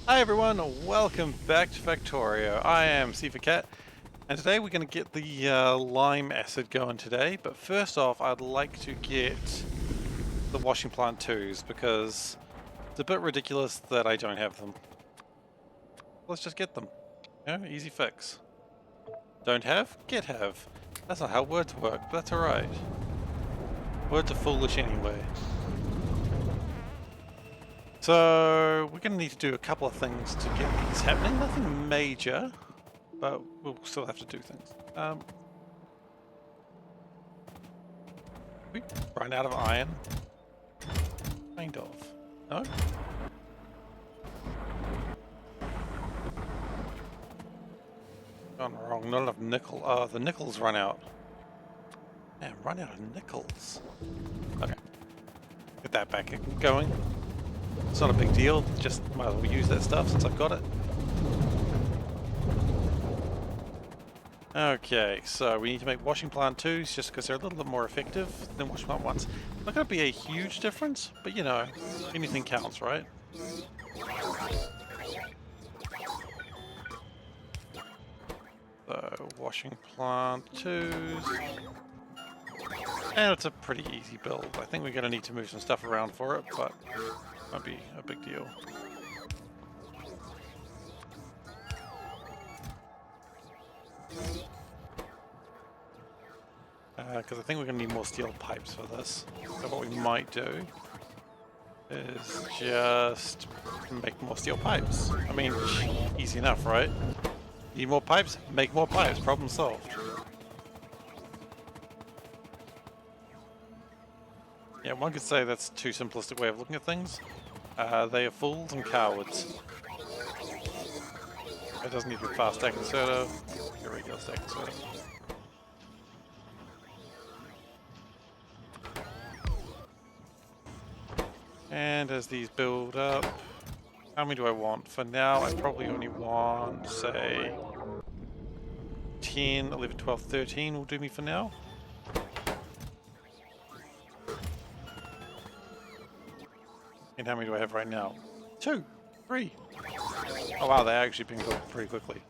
Hi everyone, welcome back to Factorio. I am SeiferKatt, and today we're going to get the lime acid going today, but first off I'd like to get the washing plant 2s because it's a bit ridiculous that I don't have them. Let's just get them. Easy fix. Don't have? Get have. That's not how words work, but that's alright. Words are foolish anyway. So we're going to need to do a couple of things to get these happening. Nothing major, but we'll still have to do things. We run out of iron. Kind of. No? Gone wrong. Not enough nickel. Oh, the nickels run out. Man, run out of nickels. Okay. Get that back going. It's not a big deal. Just might as well use that stuff since I've got it. Okay, so we need to make washing plant 2s just because they're a little bit more effective than washing plant 1s. Not going to be a huge difference, but you know, anything counts, right? So, washing plant 2s. And it's a pretty easy build. I think we're going to need to move some stuff around for it, but might be a big deal. Because I think we're going to need more steel pipes for this. So what we might do is just make more steel pipes. I mean, easy enough, right? Need more pipes? Make more pipes. Problem solved. Yeah, one could say that's too simplistic way of looking at things. They are fools and cowards. It doesn't need to be fast stack inserter. Your regular stack inserter. And as these build up, how many do I want? For now, I probably only want, say, 10, 11, 12, 13 will do me for now. And how many do I have right now? 2, 3. Oh wow, they're actually being built pretty quickly.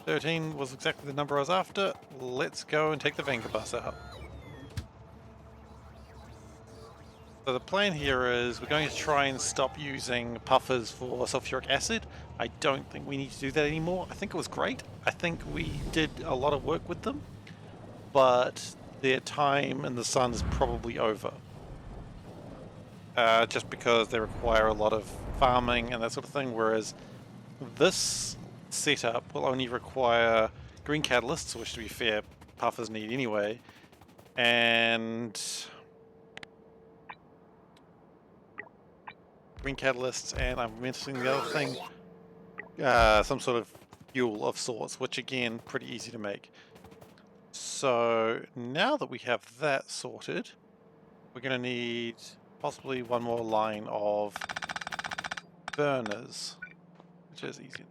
13 was exactly the number I was after. Let's go and take the Venga bus out. So the plan here is we're going to try and stop using puffers for sulfuric acid. I don't think we need to do that anymore. I think it was great. I think we did a lot of work with them, but their time in the sun is probably over. Just because they require a lot of farming and that sort of thing, whereas this setup will only require green catalysts, which to be fair, puffers need anyway, and green catalysts, and I'm missing the other thing, some sort of fuel of sorts, which again, pretty easy to make. So now that we have that sorted, we're going to need possibly one more line of burners, which is easy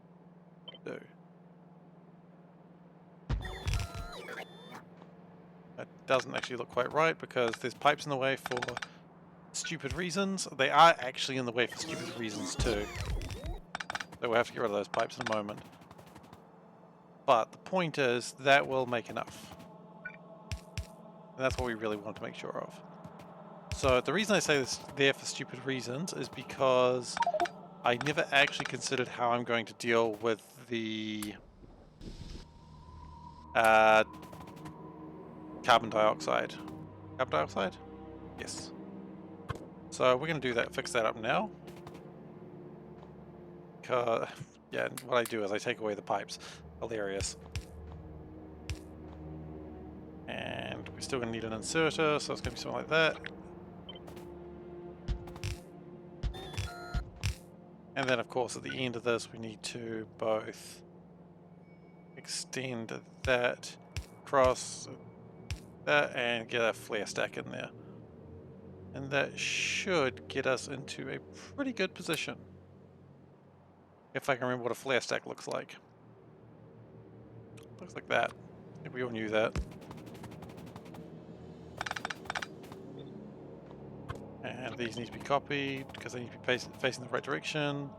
to do. That doesn't actually look quite right because there's pipes in the way for stupid reasons. They are actually in the way for stupid reasons too. So we'll have to get rid of those pipes in a moment. But the point is, that will make enough. And that's what we really want to make sure of. So the reason I say this there for stupid reasons is because I never actually considered how I'm going to deal with the carbon dioxide. Carbon dioxide? Yes. So we're going to do that, fix that up now. Yeah, what I do is I take away the pipes. Hilarious. And we're still going to need an inserter, so it's going to be something like that. And then, of course, at the end of this, we need to both extend that across that and get a flare stack in there. And that should get us into a pretty good position. If I can remember what a flare stack looks like. Looks like that. I think we all knew that. And these need to be copied because they need to be facing the right direction.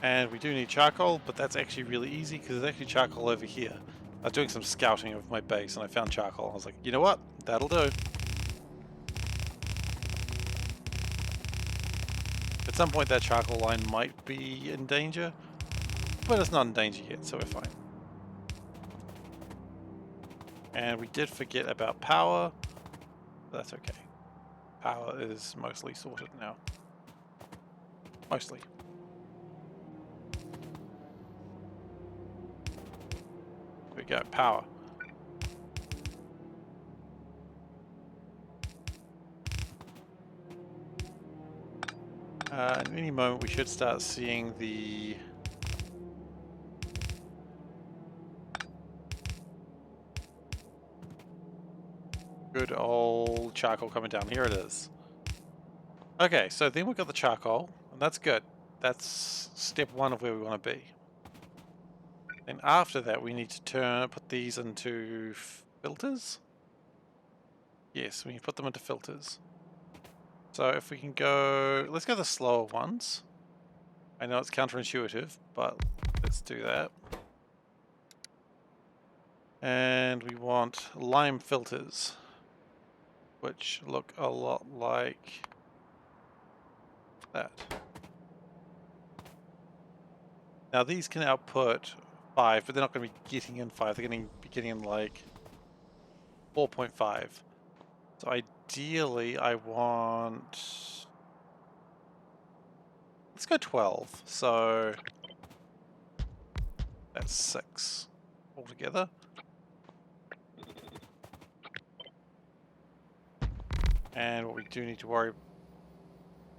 And we do need charcoal, but that's actually really easy because there's actually charcoal over here. I was doing some scouting of my base and I found charcoal. I was like, you know what? That'll do. At some point that charcoal line might be in danger, but it's not in danger yet, so we're fine. And we did forget about power. That's okay. Power is mostly sorted now. Mostly. There we go, power. At any moment we should start seeing the good old charcoal coming down. Here it is. Okay, so then we've got the charcoal, and that's good. That's step one of where we want to be. Then after that we need to put these into filters. Yes, we need to put them into filters. So if we can go, let's go the slower ones. I know it's counterintuitive, but let's do that. And we want lime filters, which look a lot like that. Now these can output 5, but they're not going to be getting in 5. They're going to be getting in like 4.5. So ideally I want... Let's go 12. So that's 6 altogether. And what we do need to worry...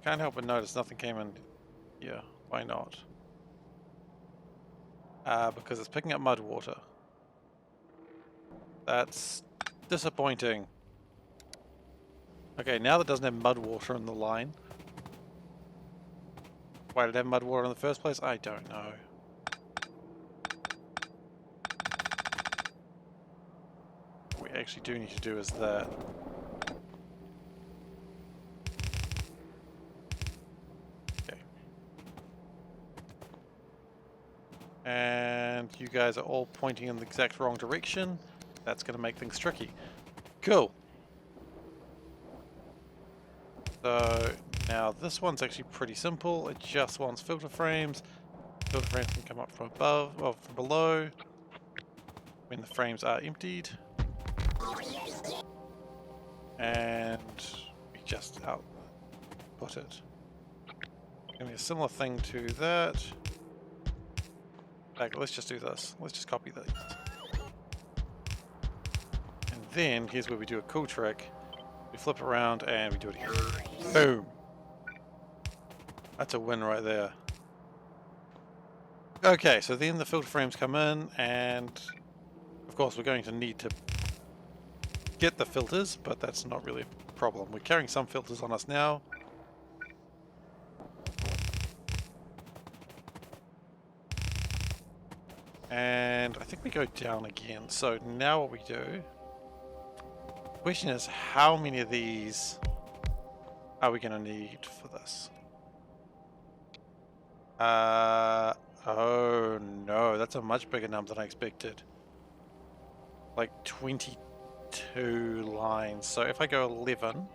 Can't help but notice nothing came in here. Why not? Because it's picking up mud water. That's disappointing. Okay, now that doesn't have mud water in the line. Why did it have mud water in the first place? I don't know. What we actually do need to do is that. Okay. And you guys are all pointing in the exact wrong direction. That's going to make things tricky. Cool. So now this one's actually pretty simple. It just wants filter frames. Filter frames can come up from above, or from below, when the frames are emptied. And we just output it. Gonna be a similar thing to that. Like, let's just do this. Let's just copy these. And then here's where we do a cool trick. We flip around and we do it again. Boom! That's a win right there. Okay, so then the filter frames come in, and of course we're going to need to get the filters, but that's not really a problem. We're carrying some filters on us now. And I think we go down again. So now what we do... The question is, how many of these are we going to need for this? Oh no, that's a much bigger number than I expected. Like 22 lines. So if I go 11,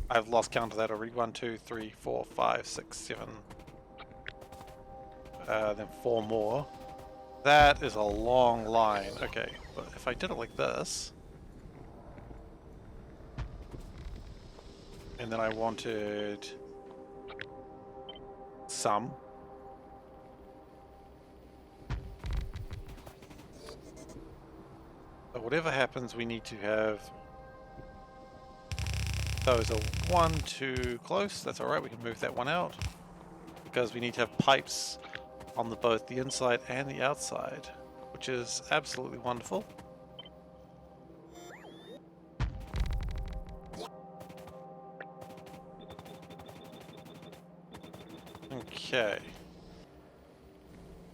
I've lost count of that already. 1, 2, 3, 4, 5, 6, 7. Then 4 more. That is a long line. Okay, but if I did it like this, and then I wanted some, but whatever happens, we need to have those are 1 too close. That's all right. We can move that one out because we need to have pipes on both the inside and the outside, which is absolutely wonderful. Okay.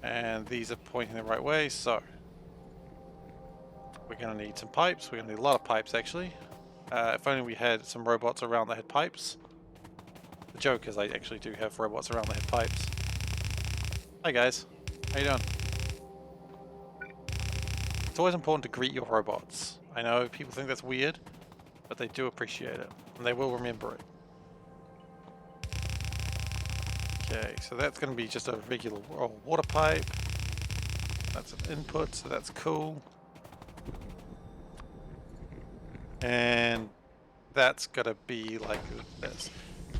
And these are pointing the right way, so We're going to need some pipes. We're going to need a lot of pipes, actually. If only we had some robots around that had pipes. The joke is I actually do have robots around that had pipes. Hi guys, how you doing? It's always important to greet your robots. I know people think that's weird, but they do appreciate it, and they will remember it. Okay, so that's going to be just a regular water pipe. That's an input, so that's cool. And that's got to be like this.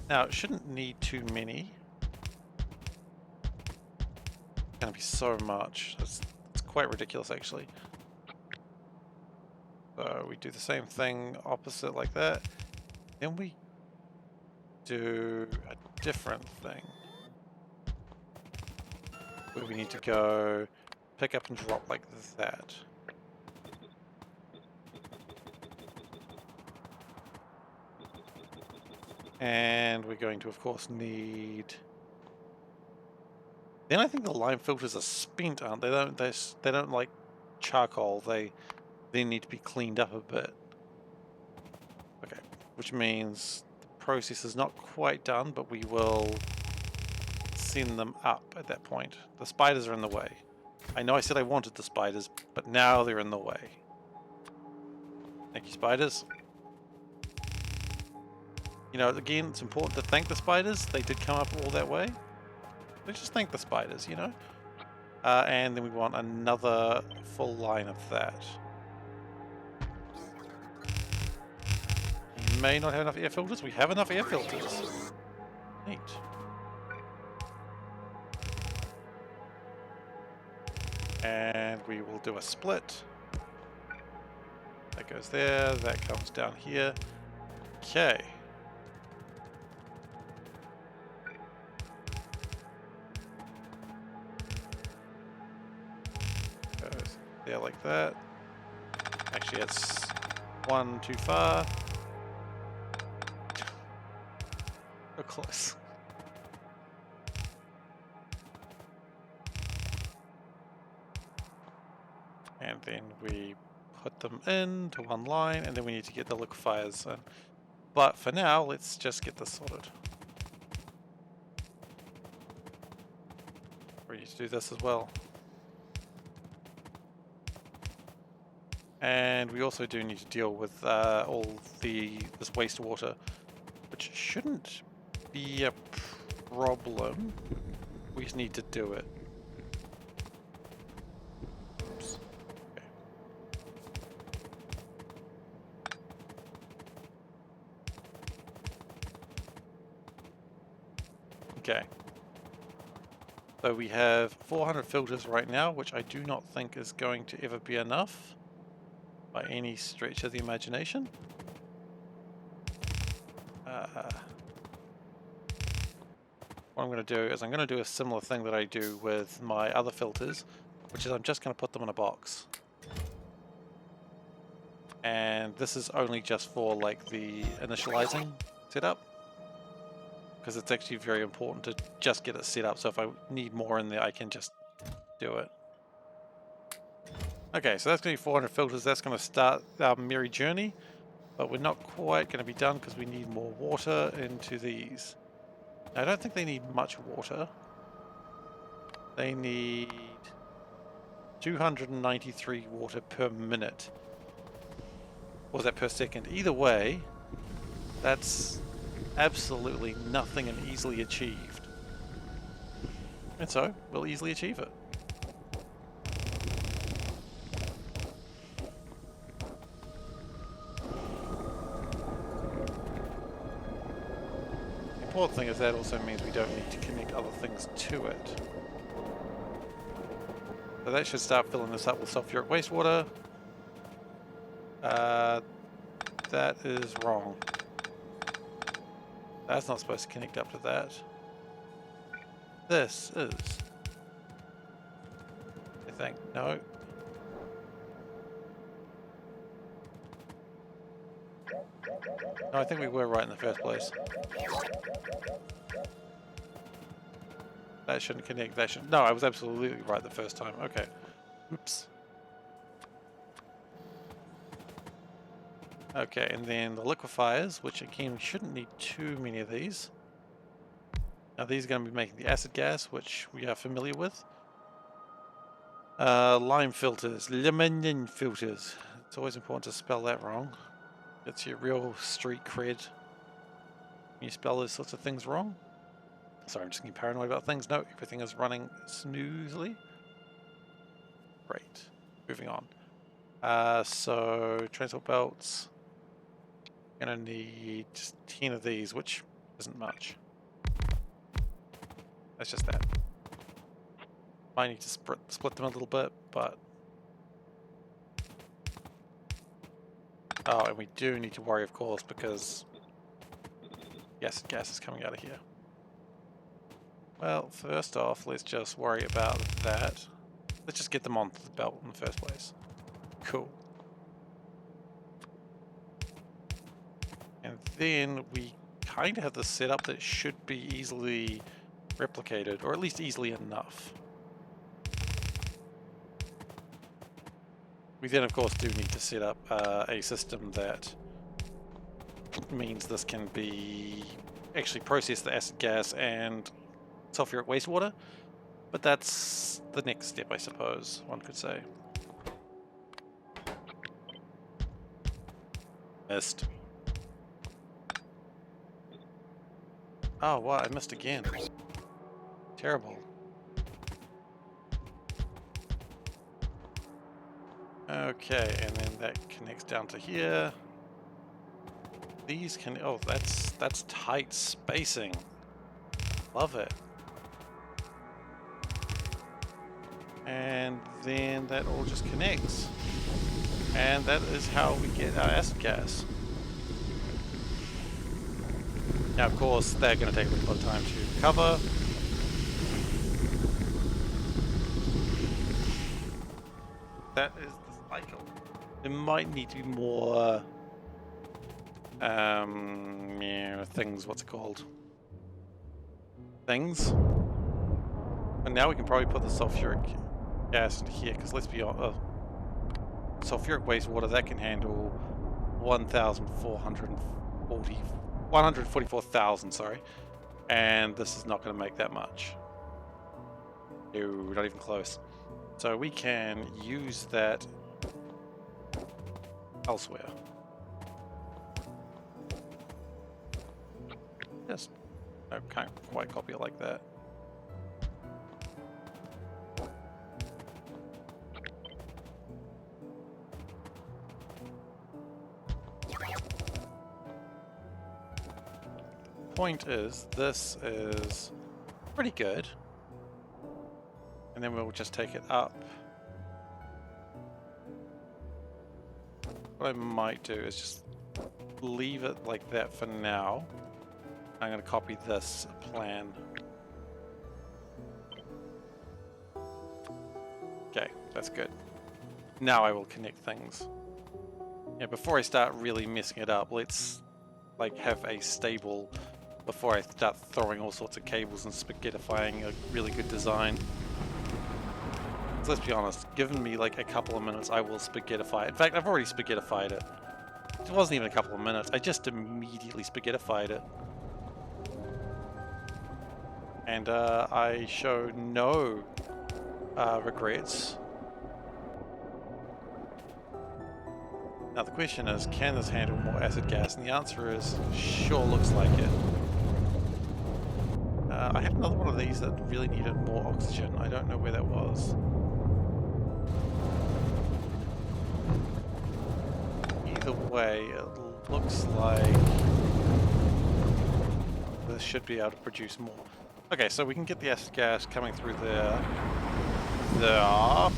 Now, it shouldn't need too many. It's going to be so much. It's quite ridiculous, actually. So we do the same thing opposite like that. Then we do a different thing. Where we need to go pick up and drop like that. And we're going to, of course, need... Then I think the lime filters are spent, aren't they? They don't like charcoal. They need to be cleaned up a bit. Okay, which means the process is not quite done, but we will send them up at that point. The spiders are in the way. I know I said I wanted the spiders, but now they're in the way. Thank you, spiders. You know, again, it's important to thank the spiders. They did come up all that way. Let's just thank the spiders, you know? And then we want another full line of that. We may not have enough air filters. We have enough air filters. Neat. And we will do a split. That goes there. That comes down here. Okay. Goes there like that. Actually, it's one too far. So close. And then we put them into one line, and then we need to get the liquefiers in. But for now, let's just get this sorted. We need to do this as well. And we also do need to deal with all this wastewater, which shouldn't be a problem. We just need to do it. Oops. Okay. So we have 400 filters right now, which I do not think is going to ever be enough by any stretch of the imagination. What I'm going to do is I'm going to do a similar thing that I do with my other filters, which is I'm just going to put them in a box. And this is only just for like the initializing setup, because it's actually very important to just get it set up, so if I need more in there I can just do it. Okay, so that's going to be 400 filters. That's going to start our merry journey, but we're not quite going to be done because we need more water into these. I don't think they need much water. They need 293 water per minute. Or was that per second? Either way, that's absolutely nothing and easily achieved. And so, we'll easily achieve it. The important thing is that also means we don't need to connect other things to it. So that should start filling this up with sulfuric wastewater. That is wrong. That's not supposed to connect up to that. This is. I think. No. No, I think we were right in the first place. That shouldn't connect. That should. No, I was absolutely right the first time. Okay. Oops. Okay, and then the liquefiers, which again, we shouldn't need too many of these. Now these are going to be making the acid gas, which we are familiar with. Lime filters, lemon filters. It's always important to spell that wrong. It's your real street cred. You spell those sorts of things wrong. Sorry, I'm just getting paranoid about things. No, everything is running smoothly. Great. Moving on. So transport belts. Gonna need just 10 of these, which isn't much. That's just that. Might need to split them a little bit, but... Oh, and we do need to worry, of course, because... Yes, gas is coming out of here. Well, first off, let's just worry about that. Let's just get them onto the belt in the first place. Cool. And then we kind of have this setup that should be easily replicated, or at least easily enough. We then, of course, do need to set up a system that means this can be actually process the acid gas and sulfuric wastewater, but that's the next step, I suppose, one could say. Missed. Oh, what? I missed again. Terrible. Okay, and then that connects down to here. These can... Oh, that's tight spacing. Love it. And then that all just connects. And that is how we get our acid gas. Now, of course, they're going to take a little bit of time to cover. That is the cycle. There might need to be more things, what's it called? Things. And now we can probably put the sulfuric gas into here, because let's be honest, sulfuric wastewater, that can handle 144,000, sorry. And this is not going to make that much. No, not even close. So we can use that elsewhere. Just, I can't quite copy it like that. Point is, this is pretty good. And then we'll just take it up. What I might do is just leave it like that for now. I'm going to copy this plan. Okay, that's good. Now I will connect things. Yeah, before I start really messing it up, let's like have a stable before I start throwing all sorts of cables and spaghettifying a really good design. So let's be honest, given me like a couple of minutes, I will spaghettify it. In fact, I've already spaghettified it. It wasn't even a couple of minutes, I just immediately spaghettified it. And I show no regrets. Now the question is, can this handle more acid gas? And the answer is, sure looks like it. I had another one of these that really needed more oxygen. I don't know where that was. Either way, it looks like this should be able to produce more. Okay, so we can get the acid gas coming through there. At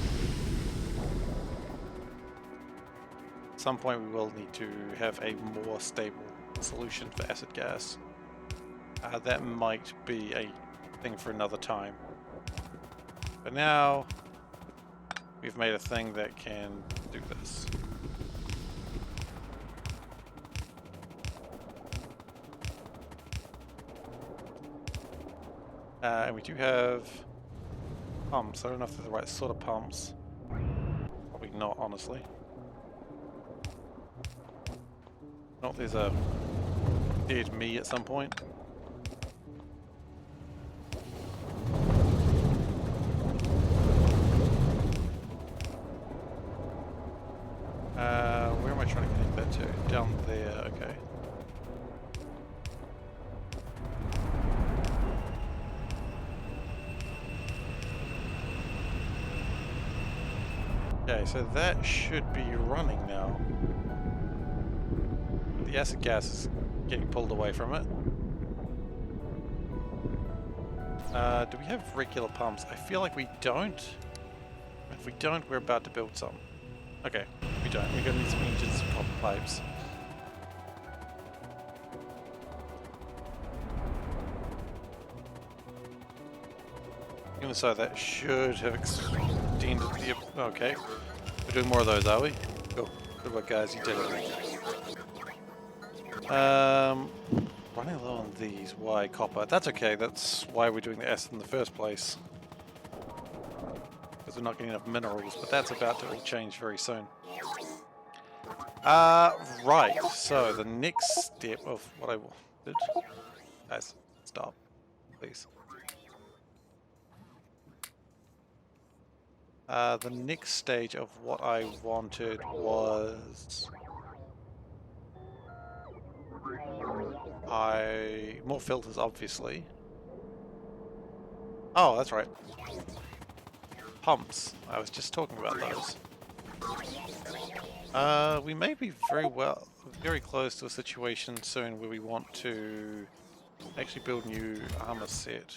some point we will need to have a more stable solution for acid gas. That might be a thing for another time. But now, we've made a thing that can do this. And we do have pumps. I don't know if they're the right sort of pumps. Probably not, honestly. Oh, there's a dead me at some point. Where am I trying to connect that to? Down there, okay. Okay, so that should be running now. The acid gas is getting pulled away from it. Do we have regular pumps? I feel like we don't. If we don't, we're about to build some. Okay, we don't. We're going to need some engines and copper pipes. Even so, that should have extended the... Okay. We're doing more of those, are we? Cool. Good work, guys. You did it. Running low on these. Why copper? That's okay. That's why we're doing the acid in the first place. Because we're not getting enough minerals, but that's about to all change very soon. Right. So, the next step of what I wanted... Guys, stop. Please. The next stage of what I wanted was... more filters, obviously. Oh, that's right. Pumps. I was just talking about those. We may be very close to a situation soon where we want to actually build new armor set.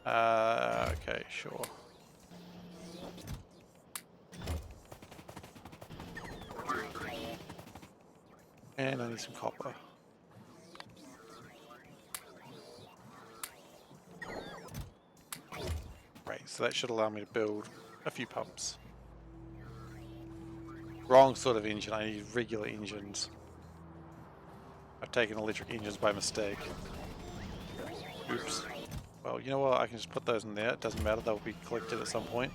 Okay, sure. And I need some copper. Right, so that should allow me to build a few pumps. Wrong sort of engine, I need regular engines. I've taken electric engines by mistake. Oops. Well, you know what, I can just put those in there, it doesn't matter, they'll be collected at some point.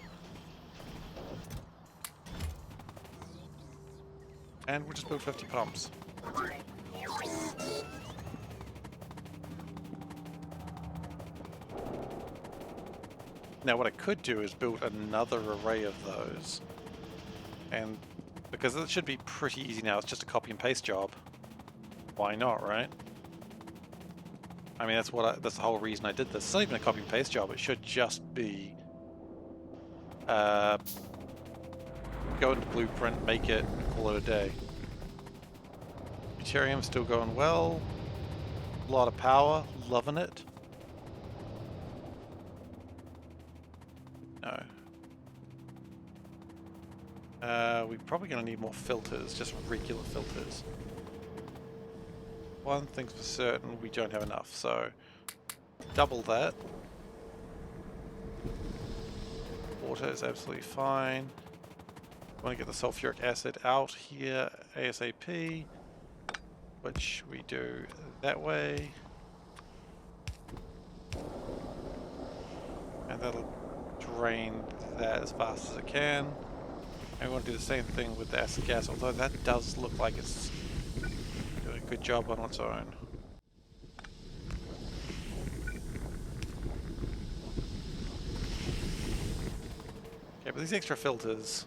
And we'll just build 50 pumps. Now what I could do is build another array of those. And because it should be pretty easy now, it's just a copy and paste job. Why not, right? I mean, that's the whole reason I did this. It's not even a copy and paste job, it should just be go into Blueprint, make it, call it a day. Deuterium's still going well. A lot of power, loving it. No. We're probably going to need more filters, just regular filters. One thing's for certain, we don't have enough, so double that. Water is absolutely fine. Want to get the sulfuric acid out here ASAP, which we do that way. And that'll drain that as fast as it can. And we want to do the same thing with the acid gas, although that does look like it's doing a good job on its own. Okay, but these extra filters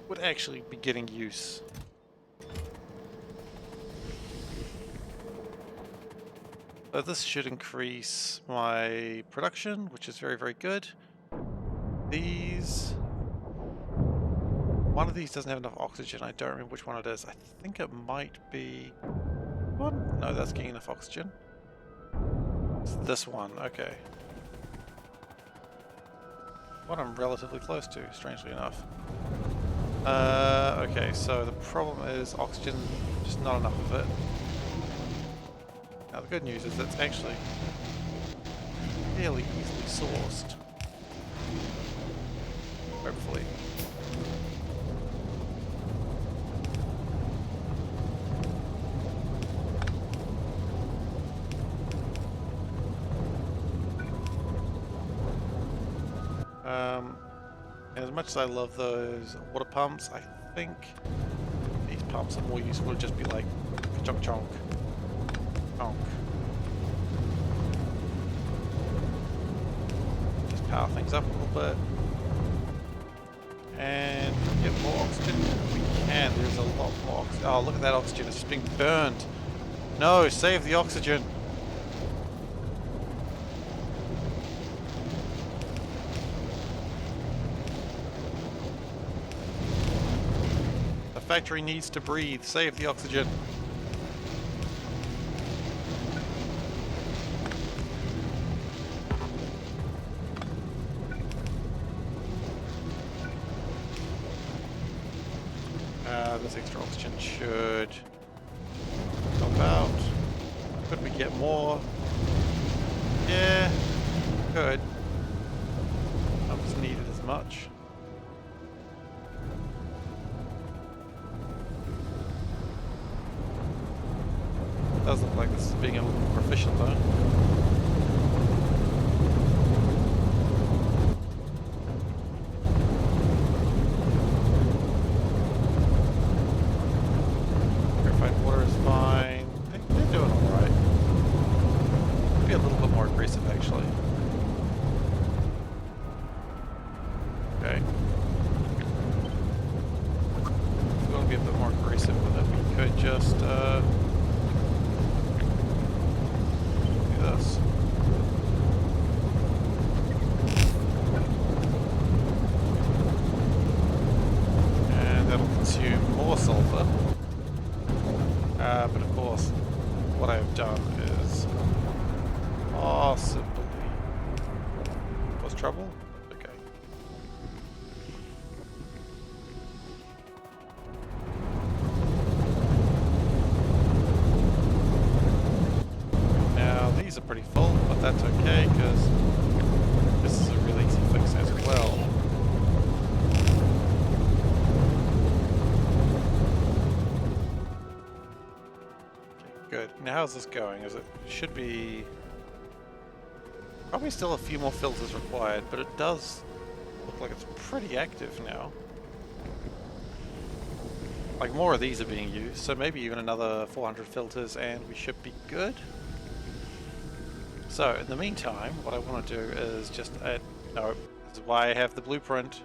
would actually be getting use. So this should increase my production, which is very, very good. One of these doesn't have enough oxygen. I don't remember which one it is. I think it might be... One? No, that's getting enough oxygen. It's this one, okay. What I'm relatively close to, strangely enough. Okay, so the problem is oxygen, just not enough of it. Now the good news is it's actually fairly easily sourced. Hopefully. much as I love those water pumps, I think these pumps are more useful to just be like chonk chonk chonk. Just power things up a little bit. And get more oxygen. We can. There's a lot more oxygen. Oh, look at that oxygen. It's just being burned. No, save the oxygen. The factory needs to breathe. Save the oxygen. This extra oxygen should help out. Could we get more? Yeah, could. Not as needed as much. Does look like this is being a little more efficient though. But of course, what I've done is possibly cause trouble. Okay. Now these are pretty full, but that's okay because this is a really easy fix as well. Good. Now how's this going? Is it should be probably still a few more filters required, but it does look like it's pretty active now. Like more of these are being used, so maybe even another 400 filters and we should be good. So in the meantime, what I want to do is just add, no, this is why I have the blueprint.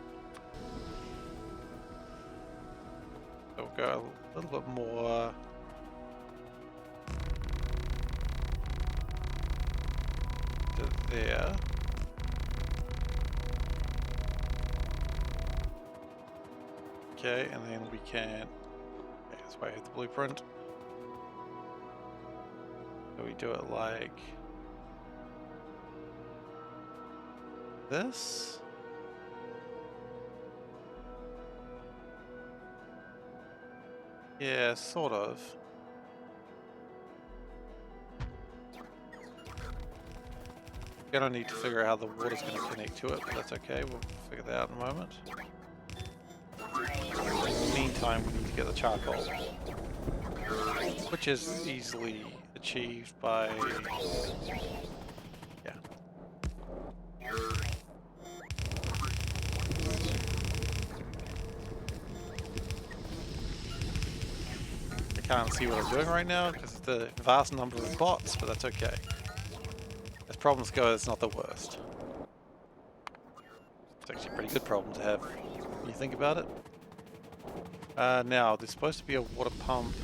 So we'll go a little bit more. There. Okay, and then we can. Okay, that's why I have the blueprint. So we do it like this. Yeah, sort of. Gonna need to figure out how the water's gonna connect to it, but that's okay, we'll figure that out in a moment. In the meantime, we need to get the charcoal, which is easily achieved by, yeah. I can't see what I'm doing right now because of the vast number of bots, but that's okay. As problems go, it's not the worst. It's actually a pretty good problem to have when you think about it. Now, there's supposed to be a water pump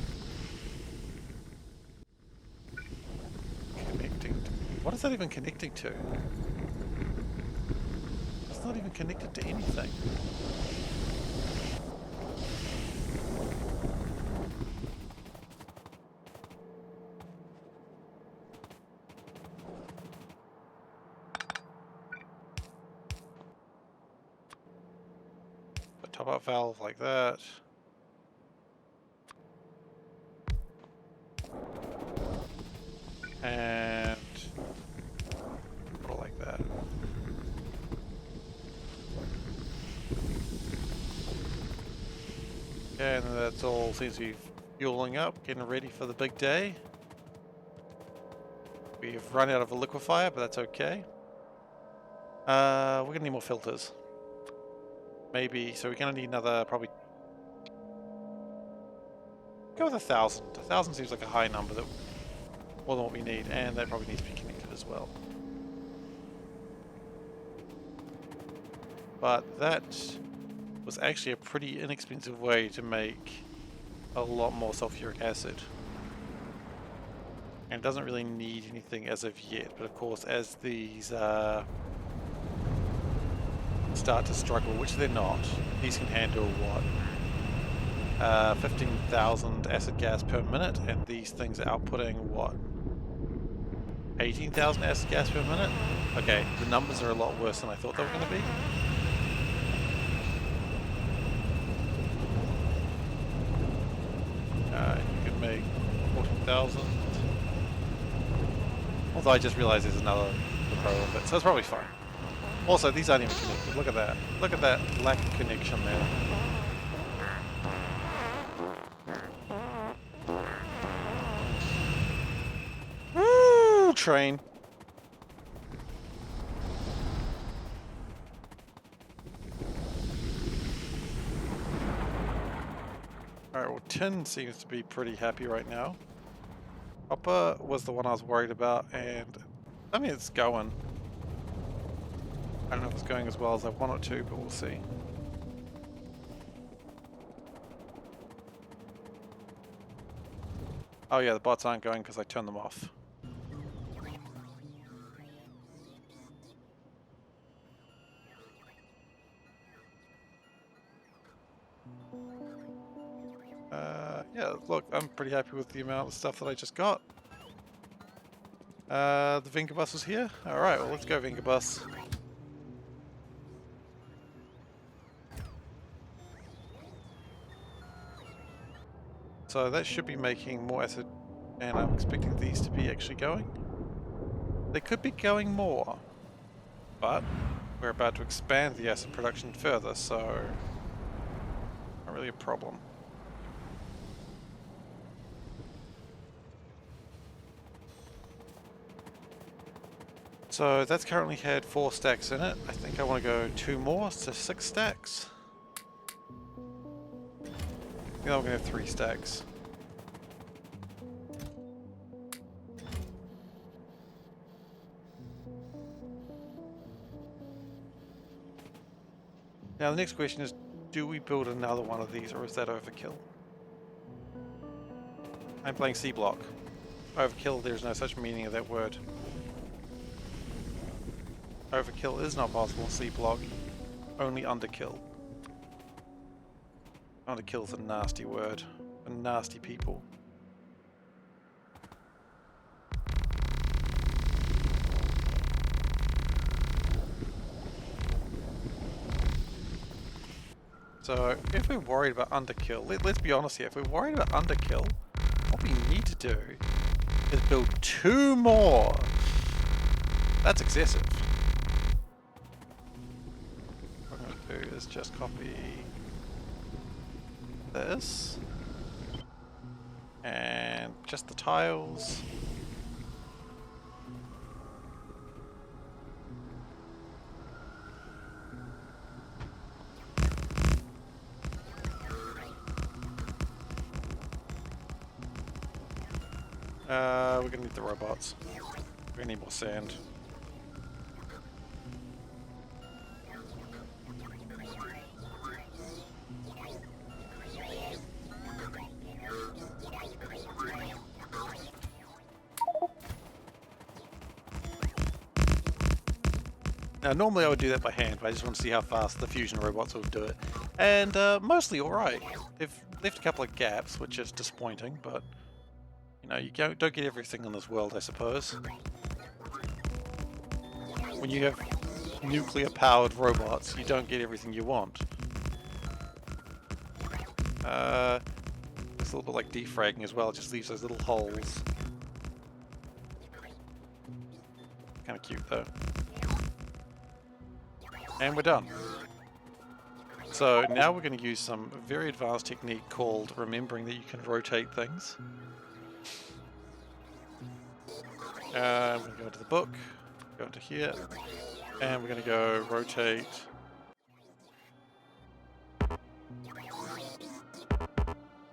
connecting to... What is that even connecting to? It's not even connected to anything. Top up valve like that. And like that. Okay, and that's all seems to be fueling up, getting ready for the big day. We've run out of a liquefier, but that's okay. We're gonna need more filters. maybe, so we're going to need another, probably, go with 1,000. 1,000 seems like a high number, that more than what we need, and that probably needs to be connected as well. But that was actually a pretty inexpensive way to make a lot more sulfuric acid. And it doesn't really need anything as of yet, but of course as these start to struggle, which they're not, these can handle what? 15,000 acid gas per minute, and these things are outputting what? 18,000 acid gas per minute? Okay, the numbers are a lot worse than I thought they were going to be. You can make 14,000. Although I just realized there's another pro of it, so it's probably fine. Also, these aren't even connected. Look at that. Look at that lack of connection there. Woo! Train. Alright, well, tin seems to be pretty happy right now. Copper was the one I was worried about, and I mean, it's going. I don't know if it's going as well as I want it to, but we'll see. Oh yeah, the bots aren't going because I turned them off. Yeah, look, I'm pretty happy with the amount of stuff that I just got. The Vinkabus is here. Alright, well, let's go Vinkabus. So that should be making more acid, and I'm expecting these to be actually going. They could be going more, but we're about to expand the acid production further, so not really a problem. So that's currently had 4 stacks in it. I think I want to go 2 more, so 6 stacks. I think I'm going to have 3 stacks. Now the next question is, do we build another one of these, or is that overkill? I'm playing SeaBlock. Overkill, there's no such meaning of that word. Overkill is not possible in SeaBlock, only underkill. Underkill is a nasty word, for nasty people. So, if we're worried about underkill, let's be honest here, if we're worried about underkill, what we need to do is build 2 more. That's excessive. What I'm going to do is just copy this, and just the tiles. We're gonna need the robots. We're gonna need more sand. Now normally I would do that by hand, but I just want to see how fast the fusion robots will do it. And mostly alright. They've left a couple of gaps, which is disappointing, but you know, you don't get everything in this world, I suppose. When you have nuclear-powered robots, you don't get everything you want. It's a little bit like defragging as well, it just leaves those little holes. Kind of cute though. And we're done. So now we're going to use some very advanced technique called remembering that you can rotate things. I'm going to go into the book, go into here, and we're going to go rotate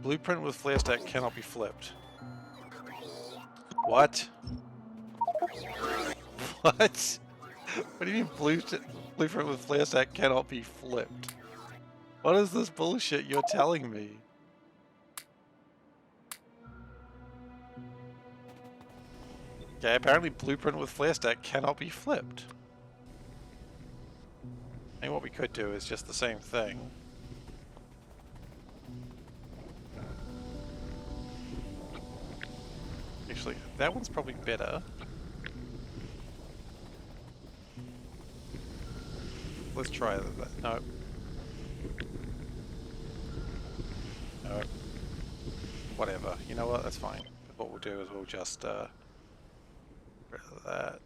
Blueprint with flare stack cannot be flipped. What? What? What do you mean blueprint with flare stack cannot be flipped? What is this bullshit you're telling me? Okay, apparently blueprint with flare stack cannot be flipped. And what we could do is just the same thing. Actually, that one's probably better. Let's try that. No. No. Whatever. You know what? That's fine. What we'll do is we'll just get rid of that.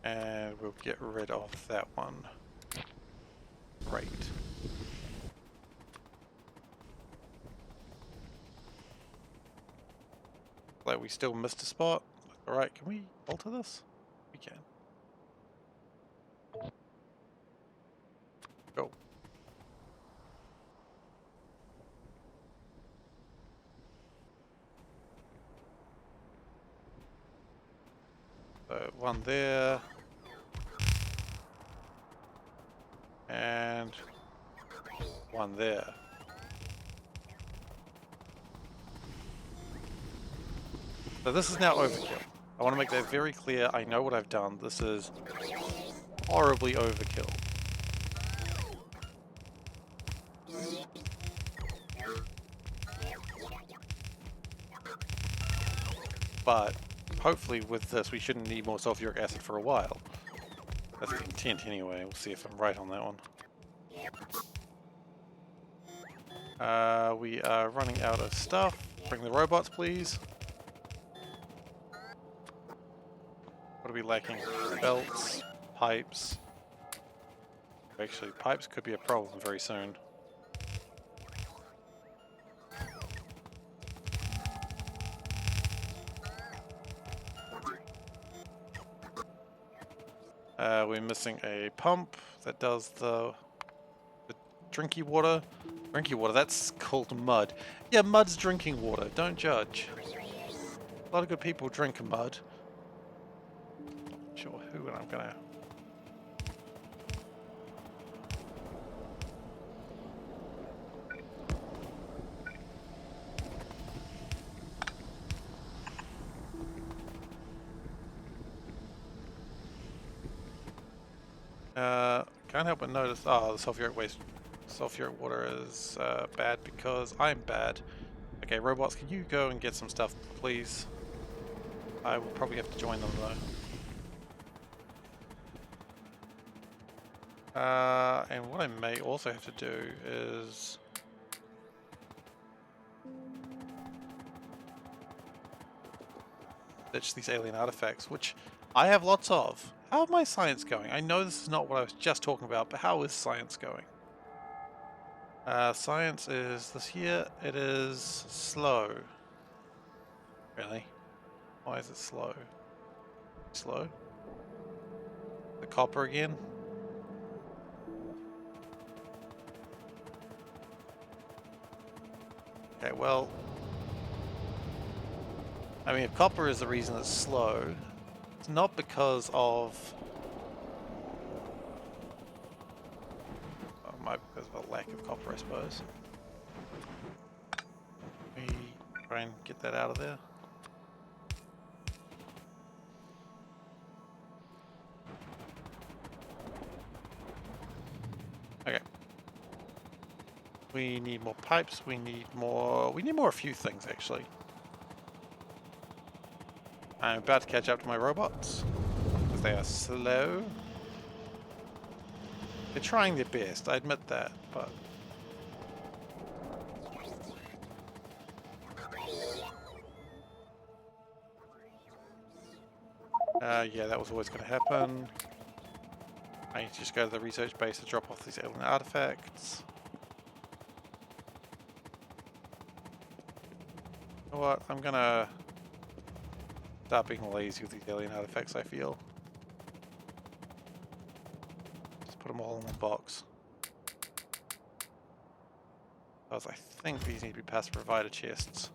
And we'll get rid of that one. Great. Like we still missed a spot. Alright, can we alter this? We can. Go. So one there. And one there. So this is now overkill. I want to make that very clear. I know what I've done. This is horribly overkill. But hopefully with this we shouldn't need more sulfuric acid for a while. That's the intent anyway. We'll see if I'm right on that one. We are running out of stuff. Bring the robots, please. What are we lacking? Belts, pipes. Actually, pipes could be a problem very soon. We're missing a pump that does the drinky water. Drinky water, that's called mud. Yeah, mud's drinking water, don't judge. A lot of good people drink mud. Not sure who, and I'm gonna... Can't help but notice, the sulfuric water is bad because I'm bad. Okay, robots, can you go and get some stuff, please? I will probably have to join them though. And what I may also have to do is... ditch these alien artifacts, which I have lots of. How is my science going? I know this is not what I was just talking about, but how is science going? Science is this here. It is slow. Really? Why is it slow? Slow? The copper again? Okay, well... I mean, if copper is the reason it's slow, it's not because of... because of a lack of copper, I suppose. Let me try and get that out of there. Okay. We need more pipes, we need more a few things actually. I'm about to catch up to my robots, because they are slow. They're trying their best, I admit that, but... yeah, that was always going to happen. I need to just go to the research base to drop off these alien artifacts. You know what, I'm gonna start being lazy with these alien artifacts, I feel. put them all in one box. Because I think these need to be passive provider chests.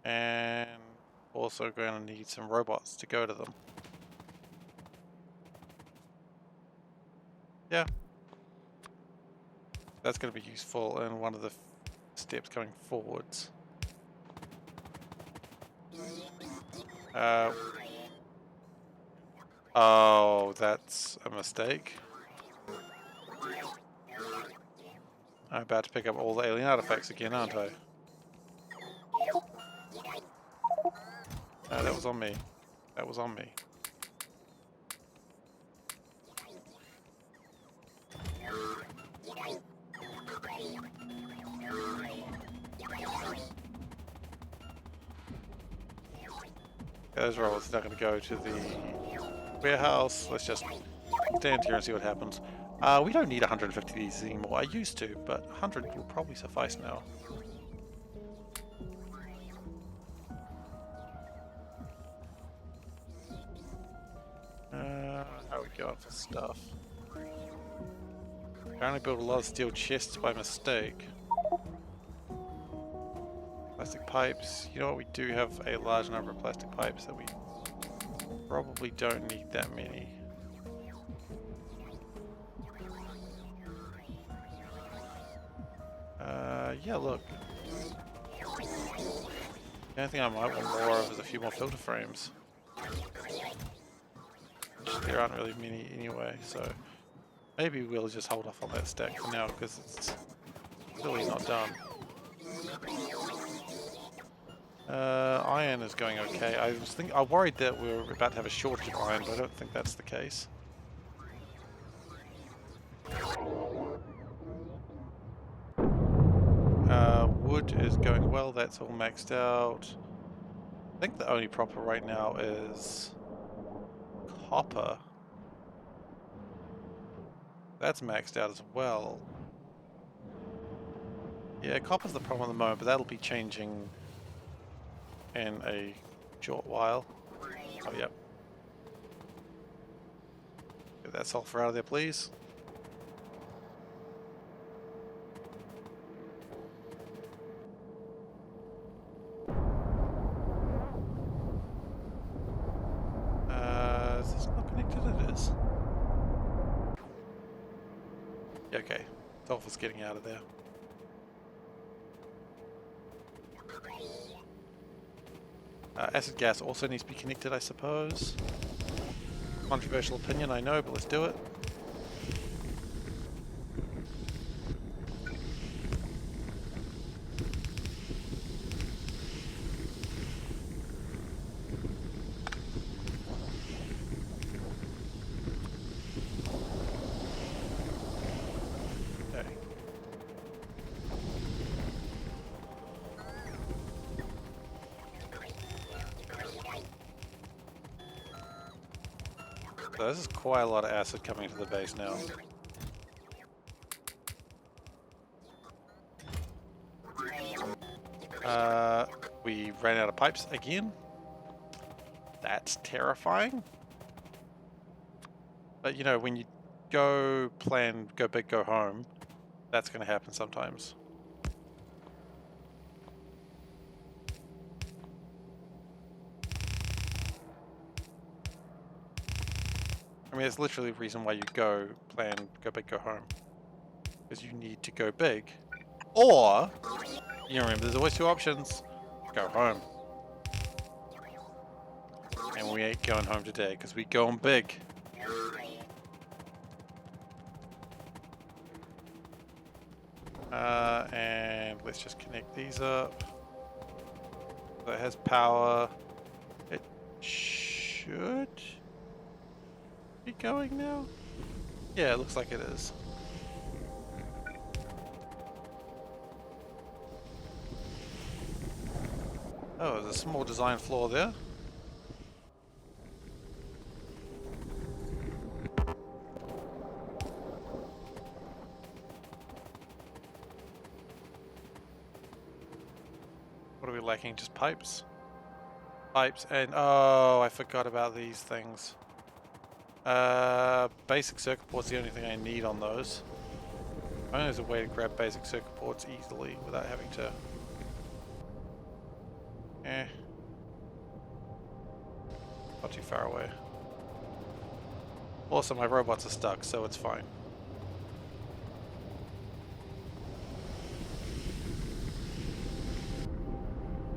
And also going to need some robots to go to them. Yeah. That's going to be useful in one of the steps going forwards. Oh, that's a mistake. I'm about to pick up all the alien artifacts again, aren't I? No, that was on me. That was on me. Those robots are not going to go to the warehouse. Let's just stand here and see what happens. We don't need 150 of these anymore. I used to, but 100 will probably suffice now. How are we going for stuff? I only built a lot of steel chests by mistake. Plastic pipes. You know what? We do have a large number of plastic pipes that we probably don't need that many. Yeah, look. The only thing I might want more of is a few more filter frames. There aren't really many anyway, so maybe we'll just hold off on that stack for now because it's really not done. Iron is going okay. I worried that we were about to have a shortage of iron, but I don't think that's the case. Wood is going well, that's all maxed out. I think the only proper right now is copper. That's maxed out as well. Yeah, copper's the problem at the moment, but that'll be changing in a short while. Oh, yep. Get that sulfur out of there, please. Is this not connected? It is. Yeah, okay. Sulfur's getting out of there. Acid gas also needs to be connected, I suppose. Controversial opinion, I know, but let's do it. Okay. So this is quite a lot of acid coming to the base now. We ran out of pipes again. That's terrifying. But you know, when you go big, go home, that's going to happen sometimes. I mean, it's literally the reason why you go big, go home. Because you need to go big. Or, you remember, there's always two options. Go home. And we ain't going home today, because we going big. And let's just connect these up. That has power. It should be going now? Yeah, it looks like it is. Oh, there's a small design flaw there. What are we lacking? Just pipes? Pipes and oh, I forgot about these things. Basic circuit board's the only thing I need on those. I know there's a way to grab basic circuit boards easily without having to. Not too far away. Also, my robots are stuck, so it's fine.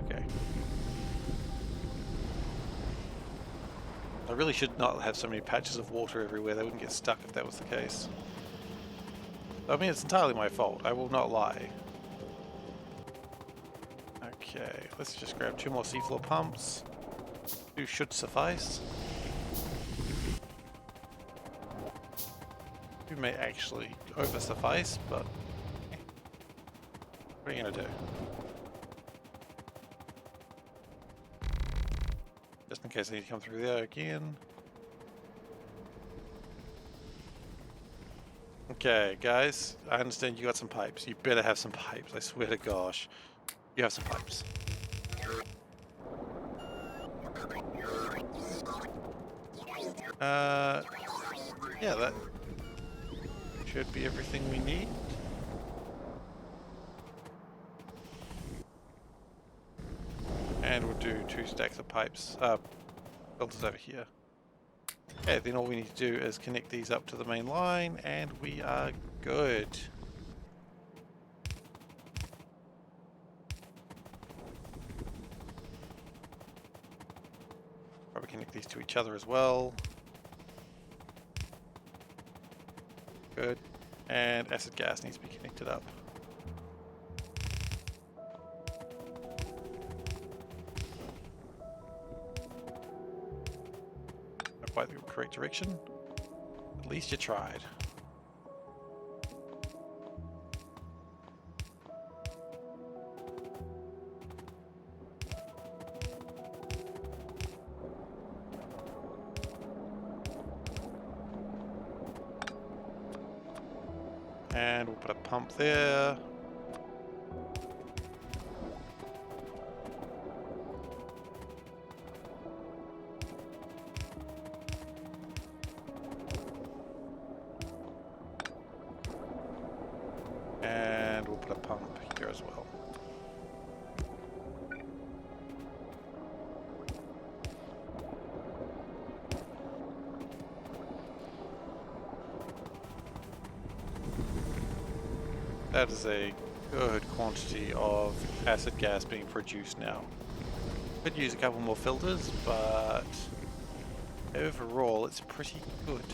Okay. I really should not have so many patches of water everywhere. They wouldn't get stuck if that was the case. I mean, it's entirely my fault. I will not lie. Okay, let's just grab 2 more seafloor pumps. 2 should suffice. 2 may actually over suffice, but what are you gonna do? Just in case I need to come through there again. Okay, guys, I understand you got some pipes. You better have some pipes, I swear to gosh. You have some pipes. Yeah, that should be everything we need. And we'll do 2 stacks of pipes, filters over here. Okay, then all we need to do is connect these up to the main line, and we are good. Probably connect these to each other as well. Good. And acid gas needs to be connected up. Not quite the correct direction. At least you tried. And we'll put a pump there. And we'll put a pump here as well. That is a good quantity of acid gas being produced now. Could use a couple more filters, but overall it's pretty good.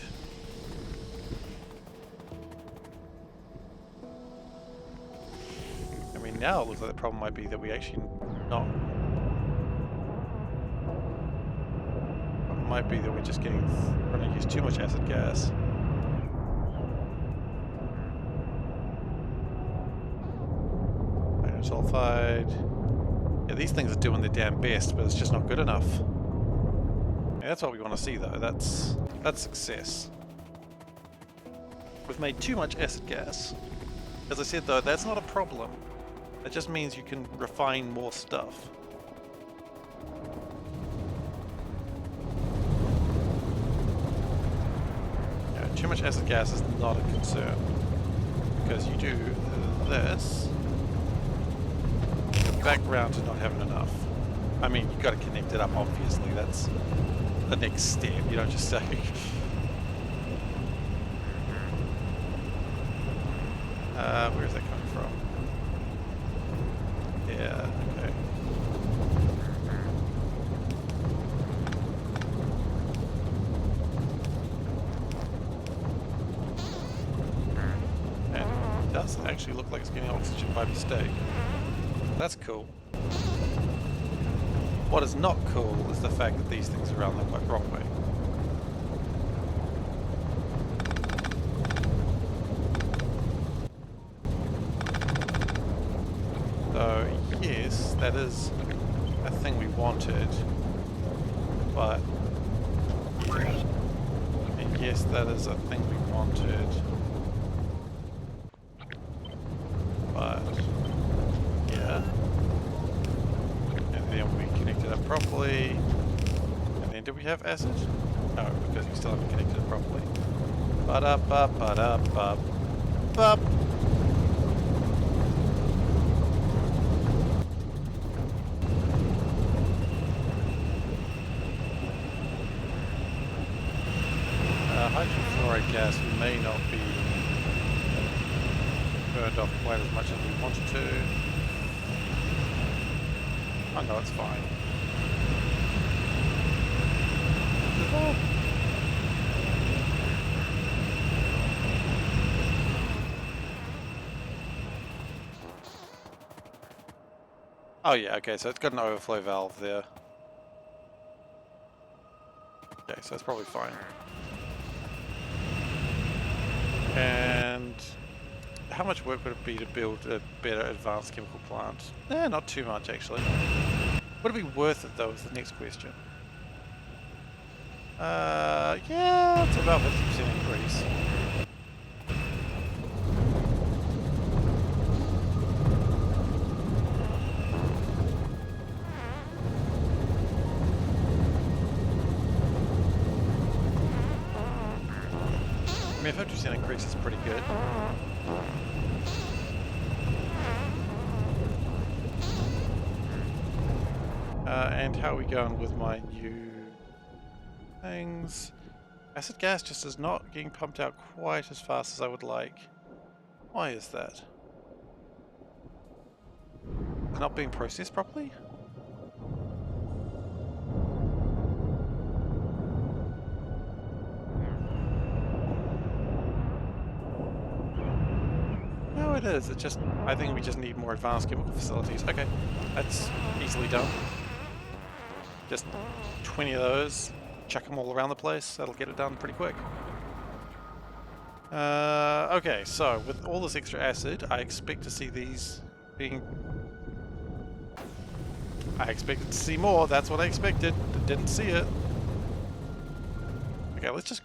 I mean, now it looks like the problem might be that we actually not. It might be that we're just going to use too much acid gas. Sulfide. Yeah, these things are doing their damn best, but it's just not good enough. Yeah, that's what we want to see, though. That's success. We've made too much acid gas. As I said, though, that's not a problem. It just means you can refine more stuff. Yeah, too much acid gas is not a concern, because you do this. Back round to not having enough. I mean, you've got to connect it up, obviously. That's the next step. You don't just say... where is that coming from? Yeah, okay. And it does actually look like it's getting oxygen by mistake. That's cool. What is not cool is the fact that these things are around the quite wrong way. So, yes, that is a thing we wanted, but... And yes, that is a thing we wanted, but... we connected up properly. And then did we have acid? No, because we still haven't connected it properly. Ba-da-ba-ba-da-ba-ba. Hydrogen fluoride gas may not be burned off quite as much as we wanted to. Oh no, it's fine. Oh yeah, okay, so it's got an overflow valve there. Okay, so that's probably fine. And how much work would it be to build a better advanced chemical plant? Not too much actually. Would it be worth it though is the next question. Yeah, it's about 50% increase. I mean, 50% increase is pretty good. And how are we going with my new things? Acid gas just is not getting pumped out quite as fast as I would like. Why is that? It's not being processed properly? No, it is. It's just, I think we just need more advanced chemical facilities. Okay, that's easily done. Just 20 of those, chuck them all around the place, that'll get it done pretty quick. Okay, so with all this extra acid, I expect to see these being... I expected to see more, that's what I expected, didn't see it. Okay, let's just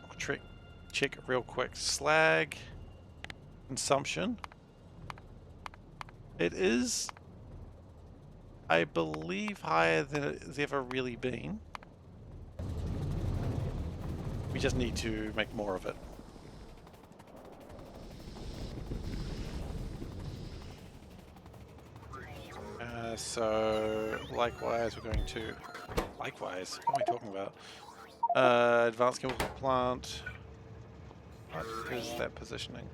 check real quick. Slag consumption. It is, I believe, higher than it's ever really been. We just need to make more of it. So likewise we're going to... Likewise? What am I talking about? Advanced chemical plant. What is that positioning?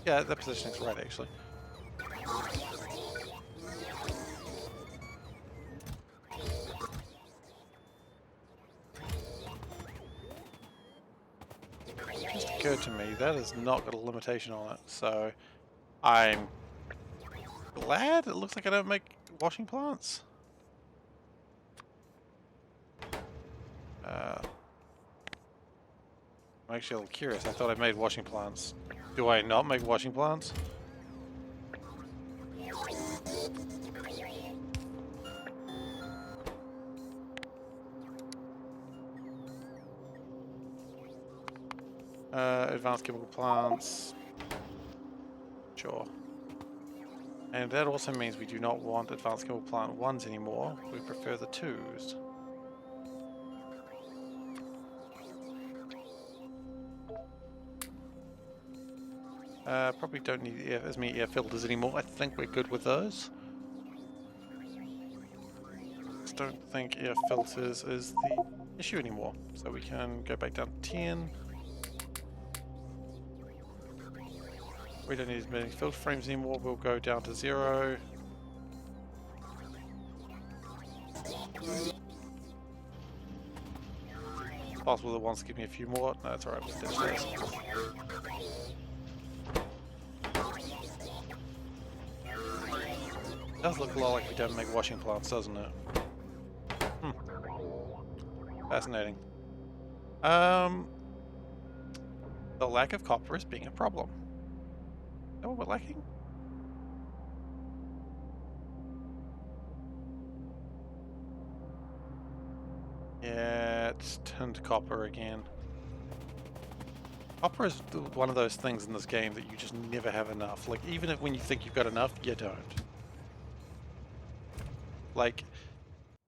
Yeah, that positioning's right actually. It just occurred to me that has not got a limitation on it, so I'm glad it looks like I don't make washing plants. I'm actually a little curious. I thought I made washing plants. Do I not make washing plants? Advanced chemical plants. Sure. And that also means we do not want advanced chemical plant 1s anymore. We prefer the 2s. Probably don't need as many air filters anymore. I think we're good with those. Just don't think air filters is the issue anymore. So we can go back down to 10. We don't need as many filter frames anymore. We'll go down to 0. It's possible that wants to give me a few more. No, that's alright. We'll ditch those. It does look a lot like we don't make washing plants, doesn't it? Fascinating. The lack of copper is being a problem. Is that what we're lacking? Yeah, it's turned to copper again. Copper is one of those things in this game that you just never have enough. Like, even if when you think you've got enough, you don't. Like,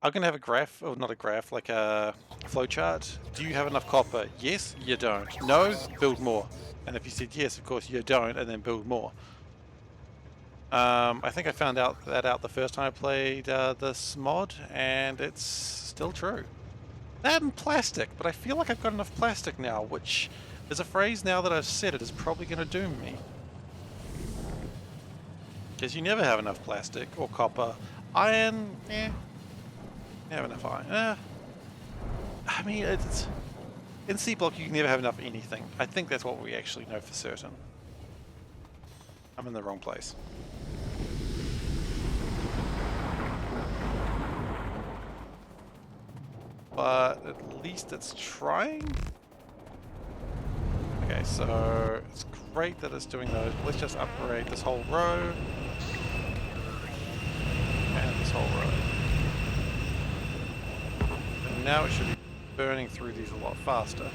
I'm gonna have a graph, or not a graph, like a flowchart. Do you have enough copper? Yes, you don't. No, build more. And if you said yes, of course you don't, and then build more. I think I found that out the first time I played this mod, and it's still true. That and plastic, but I feel like I've got enough plastic now, which is a phrase now that I've said it is probably going to doom me. Because you never have enough plastic or copper. Iron, you have enough iron. I mean, it's in SeaBlock you can never have enough anything. I think that's what we actually know for certain. I'm in the wrong place. But at least it's trying. Okay, so it's great that it's doing those. Let's just upgrade this whole row. And this whole row. And now it should be burning through these a lot faster.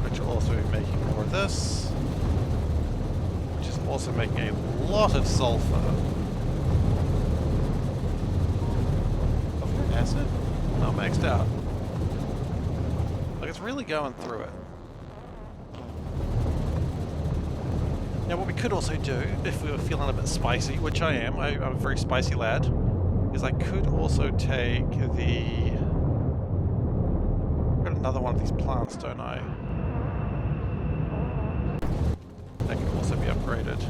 Which will also be making more of this. Which is also making a lot of sulfur. Acid? Not maxed out. Like, it's really going through it. Now what we could also do, if we were feeling a bit spicy, which I am, I'm a very spicy lad, is I could also take the... I've got another one of these plants, don't I? That can also be upgraded.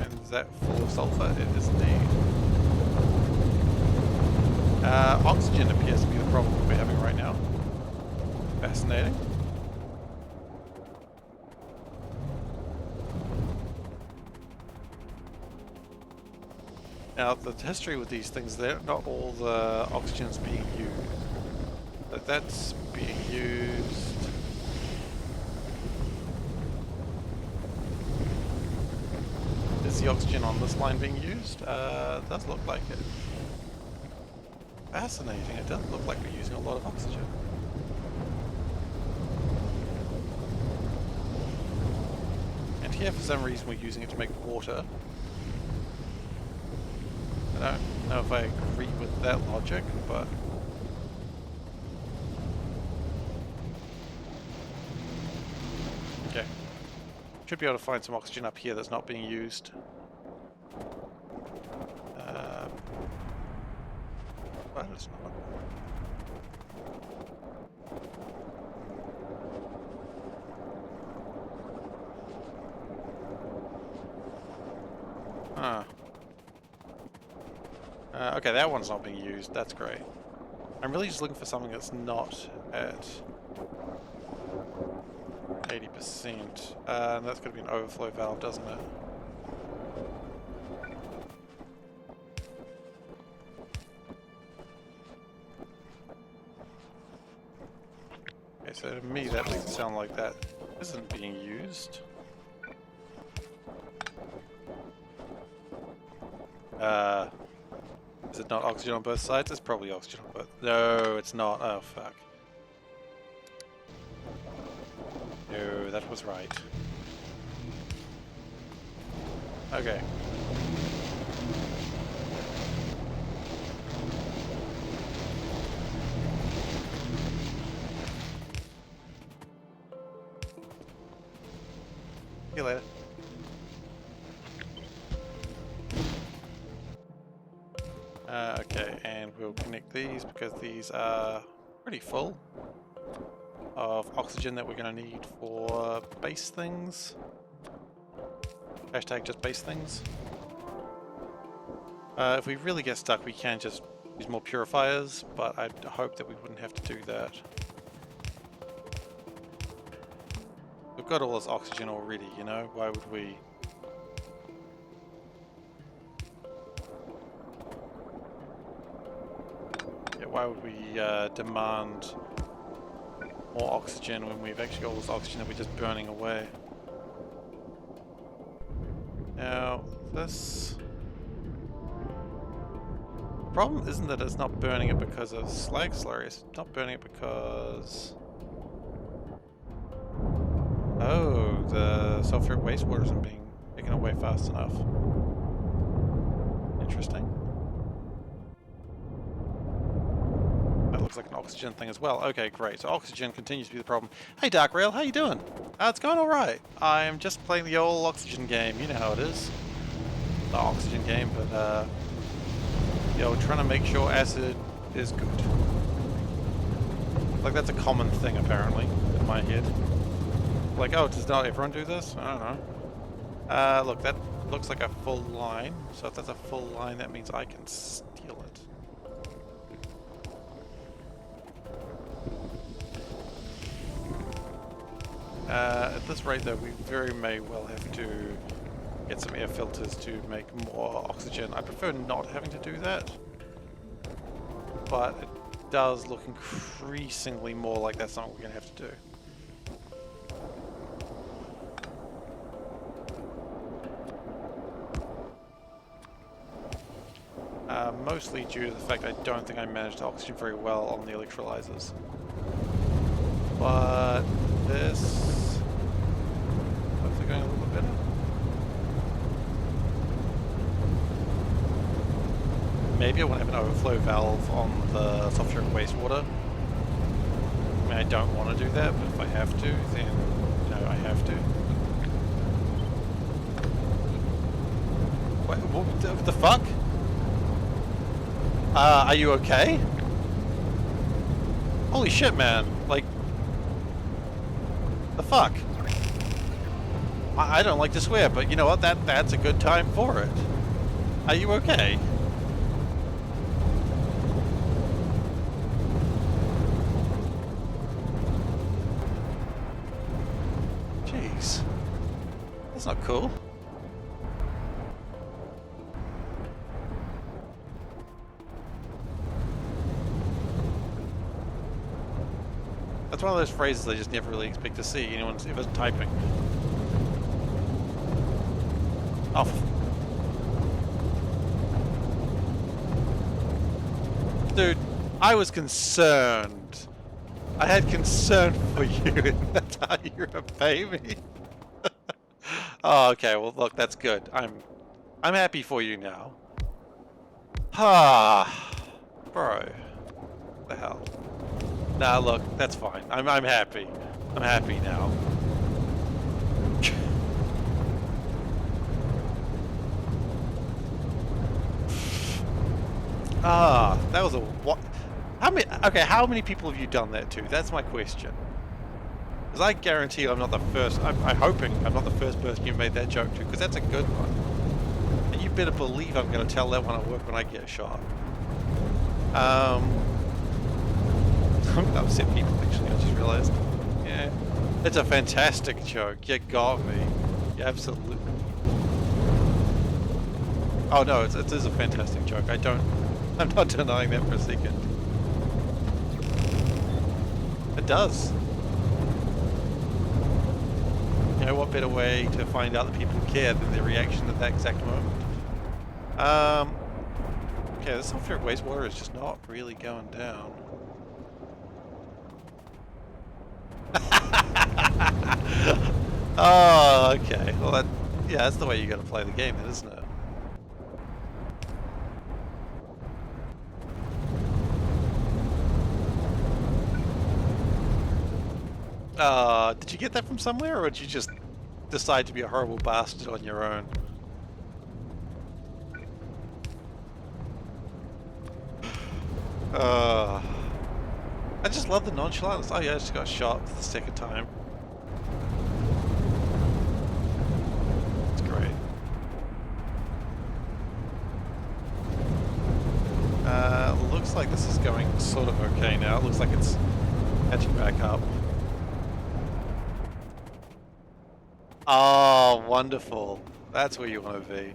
And is that full of sulfur? It is indeed. Oxygen appears to be the problem we're having right now. Fascinating. Now, the history with these things, not all the oxygen's being used. That's being used. Is the oxygen on this line being used? Does look like it. Fascinating, it does look like we're using a lot of oxygen. And here, for some reason, we're using it to make water. I don't know if I agree with that logic, but... Okay. Should be able to find some oxygen up here that's not being used. Well, it's not. Huh. Okay, that one's not being used. That's great. I'm really just looking for something that's not at 80%. And that's going to be an overflow valve, doesn't it? Okay, so to me that makes it sound like that isn't being used. Is it not oxygen on both sides? It's probably oxygen on both. No, it's not. Oh, fuck. No, that was right. Okay. See you later. Okay, and we'll connect these because these are pretty full of oxygen that we're going to need for base things. Hashtag just base things. If we really get stuck, we can just use more purifiers, but I hope that we wouldn't have to do that. We've got all this oxygen already, you know? Why would we... Why would we demand more oxygen when we've actually got all this oxygen that we're just burning away? Now, this... The problem isn't that it's not burning it because of slag slurry, it's not burning it because... sulfuric wastewater isn't being taken away fast enough. Interesting. That looks like an oxygen thing as well. Okay, great. So oxygen continues to be the problem. Hey, Dark Rail, how you doing? It's going all right. I'm just playing the old oxygen game. You know how it is. The oxygen game, but trying to make sure acid is good. Like that's a common thing apparently in my head. Like, oh, does not everyone do this? I don't know. Look, that looks like a full line. So if that's a full line, that means I can steal it. At this rate, though, we very may well have to get some air filters to make more oxygen. I prefer not having to do that, but it does look increasingly more like that's not what we're going to have to do. Mostly due to the fact I don't think I managed oxygen very well on the electrolyzers. But this hopefully going a little bit better. Maybe I want to have an overflow valve on the sulfuric wastewater. I mean, I don't want to do that, but if I have to, then I have to. What the fuck? Are you okay? Holy shit, man. Like, the fuck? I don't like to swear, but you know what? That's a good time for it. Are you okay? Jeez. That's not cool. That's one of those phrases I just never really expect to see anyone ever typing. Oh. Dude, I was concerned. I had concern for you, and that's how you repay me. Oh, okay, well look, that's good. I'm happy for you now. Ah, bro. What the hell? Nah, look, that's fine. I'm happy. I'm happy now. That was a what? How many people have you done that to? That's my question. Because I guarantee I'm not the first. I'm hoping I'm not the first person you made that joke to, because that's a good one. And you better believe I'm going to tell that one at work when I get shot. I'm gonna upset people, actually, I just realized. Yeah. It's a fantastic joke. You got me. You absolutely. Oh no, it is a fantastic joke. I'm not denying that for a second. It does. You know, what better way to find out that people care than their reaction at that exact moment? Okay, the sulfuric wastewater is just not really going down. Oh, okay. Well, that's the way you gotta play the game, then, isn't it? Did you get that from somewhere, or did you just decide to be a horrible bastard on your own? I just love the nonchalance. Oh yeah, I just got shot for the second time. It's great. Looks like this is going sort of okay now. It looks like it's catching back up. Oh, wonderful. That's where you want to be.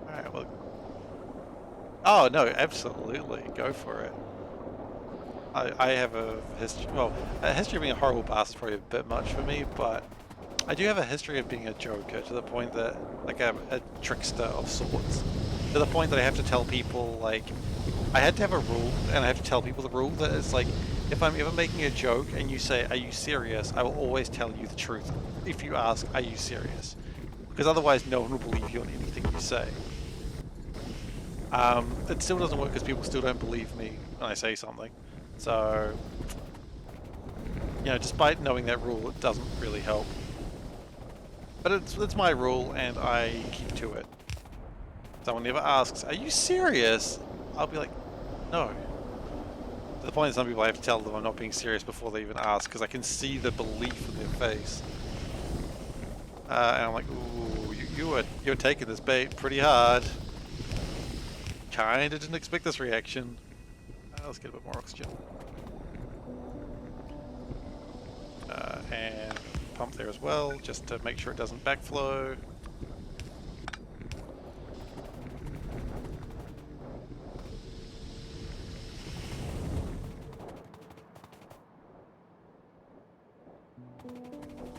Alright, well... Oh, no, absolutely. Go for it. I have a history... Well, a history of being a horrible bastard is probably a bit much for me, but I do have a history of being a joker to the point that, like, I'm a trickster of sorts. To the point that I have to tell people, like, I had to have a rule, and I have to tell people the rule that it's like, if I'm ever making a joke and you say, "Are you serious?" I will always tell you the truth. If you ask, "Are you serious?" Because otherwise no one will believe you on anything you say. It still doesn't work because people still don't believe me when I say something. So, you know, despite knowing that rule, it doesn't really help. But it's my rule, and I keep to it. Someone ever asks, "Are you serious?" I'll be like, "No." To the point that some people I have to tell them I'm not being serious before they even ask, because I can see the belief in their face. And I'm like, "Ooh, you're taking this bait pretty hard. Kinda didn't expect this reaction." Let's get a bit more oxygen. And pump there as well, just to make sure it doesn't backflow.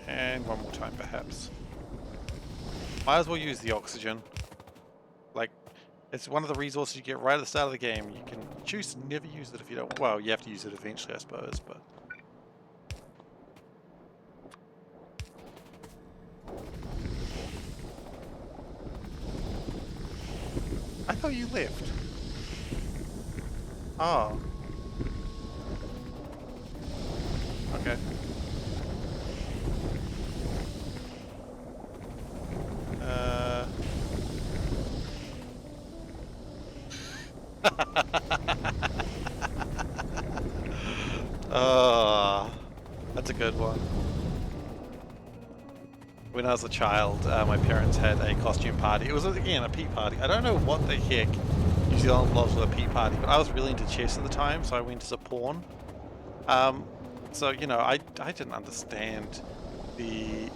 And one more time, perhaps. Might as well use the oxygen. Like, it's one of the resources you get right at the start of the game. You can choose to never use it if you don't. Well, you have to use it eventually, I suppose, but. I thought you left. Oh. Okay. Oh, that's a good one. When I was a child, my parents had a costume party. It was, again, a pea party. I don't know what the heck New Zealand loves with a pea party, but I was really into chess at the time, so I went as a pawn. So, you know, I didn't understand the...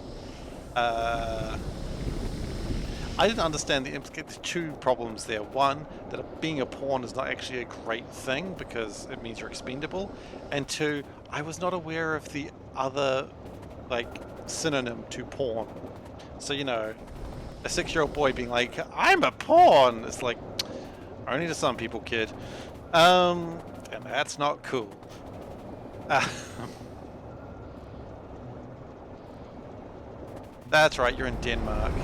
I didn't understand the two problems there. One, that being a pawn is not actually a great thing because it means you're expendable. And two, I was not aware of the other, like, synonym to pawn. So, you know, a 6-year-old boy being like, "I'm a pawn!" It's like, only to some people, kid. And that's not cool. That's right, you're in Denmark.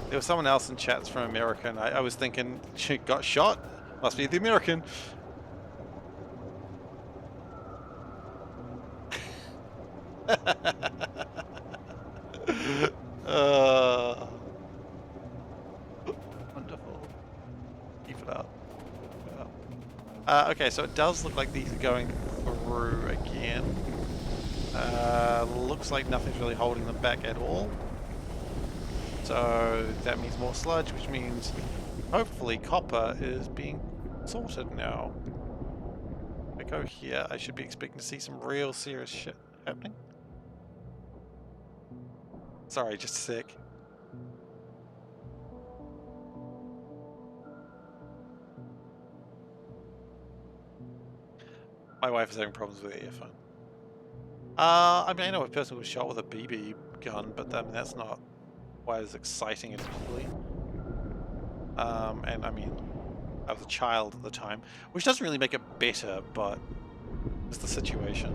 There was someone else in chats from America, and I was thinking, she got shot? Must be the American. Wonderful. Keep it up. Keep it up. Okay, so it does look like these are going through again. Looks like nothing's really holding them back at all. So that means more sludge, which means hopefully copper is being sorted now. If I go here, I should be expecting to see some real serious shit happening. Sorry, just a sec. My wife is having problems with her earphone. I mean, I know a person who was shot with a BB gun, but that's not quite as exciting as probably. And I mean, I was a child at the time, which doesn't really make it better, but it's the situation.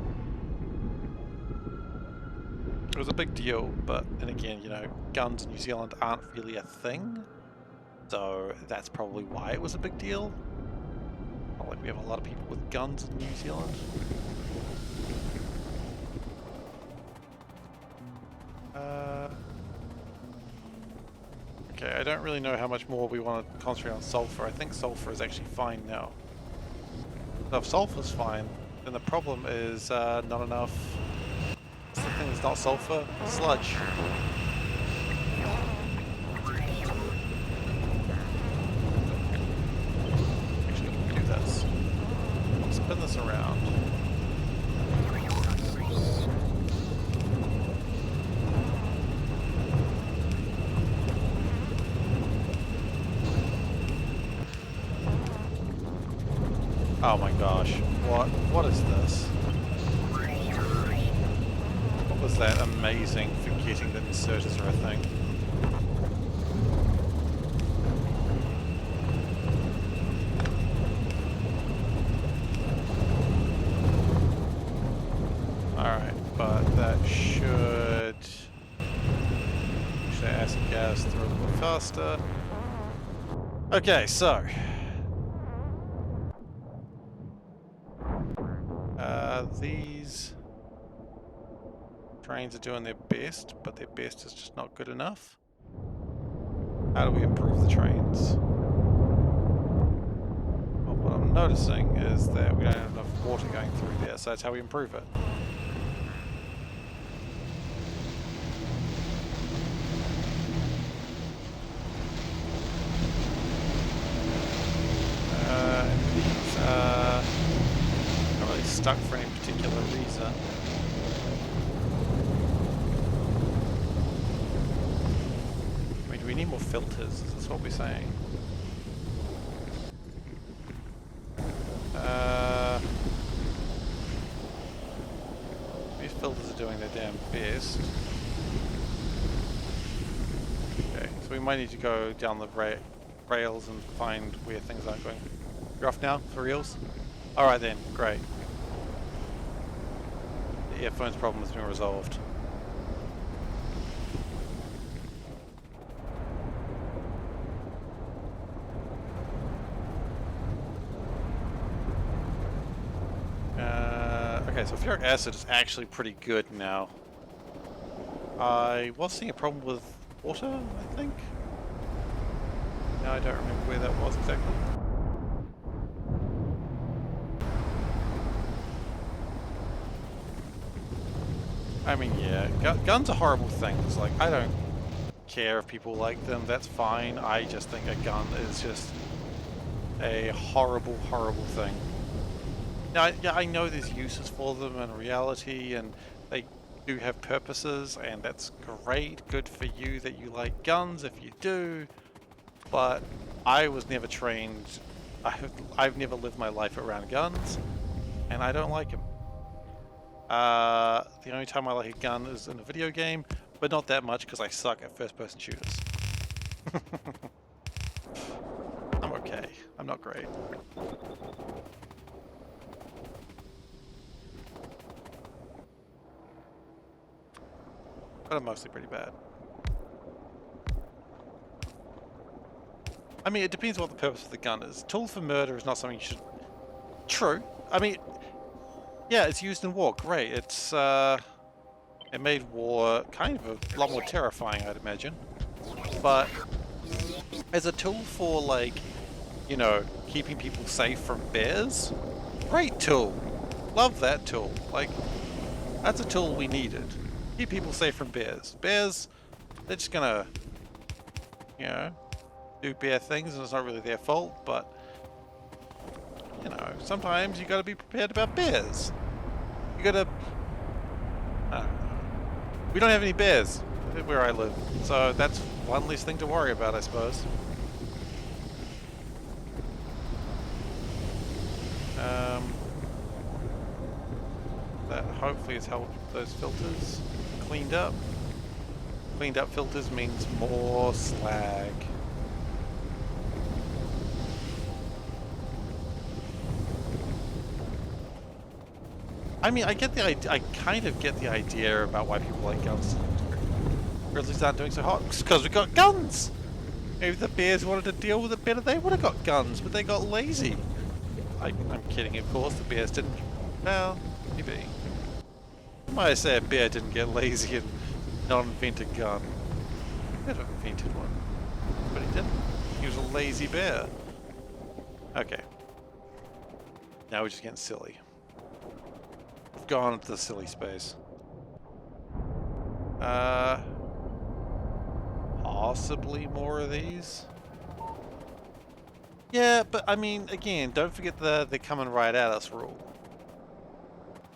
It was a big deal, but then again, you know, guns in New Zealand aren't really a thing, so that's probably why it was a big deal. Not like we have a lot of people with guns in New Zealand. Okay, I don't really know how much more we want to concentrate on sulfur. I think sulfur is actually fine now. So if sulfur's fine, then the problem is not enough. What's the thing that's not sulfur? Sludge. Actually, we can do this. Spin this around. Oh my gosh, what is this? What was that amazing forgetting that inserters are a thing? burst through a little bit faster. Okay, so these trains are doing their best, but their best is just not good enough. How do we improve the trains? Well, what I'm noticing is that we don't have enough water going through there, so that's how we improve it. These are not really stuck for any particular reason. I mean, do we need more filters? Is this what we're saying? These filters are doing their damn best. Okay, so we might need to go down the rails and find where things aren't going. You're off now, for reals? Alright then, great. The earphones problem has been resolved. Okay, so sulfuric acid is actually pretty good now. I was seeing a problem with water, I think. Now I don't remember where that was exactly. I mean, yeah, guns are horrible things. Like, I don't care if people like them, that's fine. I just think a gun is just a horrible, horrible thing. Now, yeah, I know there's uses for them in reality, and they do have purposes, and that's great. Good for you that you like guns if you do. But I was never trained. I've never lived my life around guns, and I don't like them. The only time I like a gun is in a video game, but not that much because I suck at first-person shooters. I'm okay. I'm not great. But I'm mostly pretty bad. I mean, it depends what the purpose of the gun is. Tool for murder is not something you should... True. I mean, yeah, it's used in war. Great. It's, it made war kind of a lot more terrifying, I'd imagine. But as a tool for, like, you know, keeping people safe from bears, great tool. Love that tool. Like, that's a tool we needed. Keep people safe from bears. Bears, they're just gonna, you know, do bear things, and it's not really their fault, but, you know, sometimes you gotta be prepared about bears. You gotta, I don't know. We don't have any bears where I live, so that's one less thing to worry about, I suppose. That hopefully has helped those filters cleaned up. Cleaned up filters means more slag. I mean, I get the idea. I kind of get the idea about why people like guns. Grizzlies aren't doing so hot because we got guns. Maybe the bears wanted to deal with it better. They would have got guns, but they got lazy. I'm kidding, of course. The bears didn't. Well, maybe. Might say a bear didn't get lazy and not invent a gun. He could have invented one, but he didn't. He was a lazy bear. Okay. Now we're just getting silly. We've gone into the silly space. Possibly more of these. Yeah, but I mean, again, don't forget the they're coming right at us rule.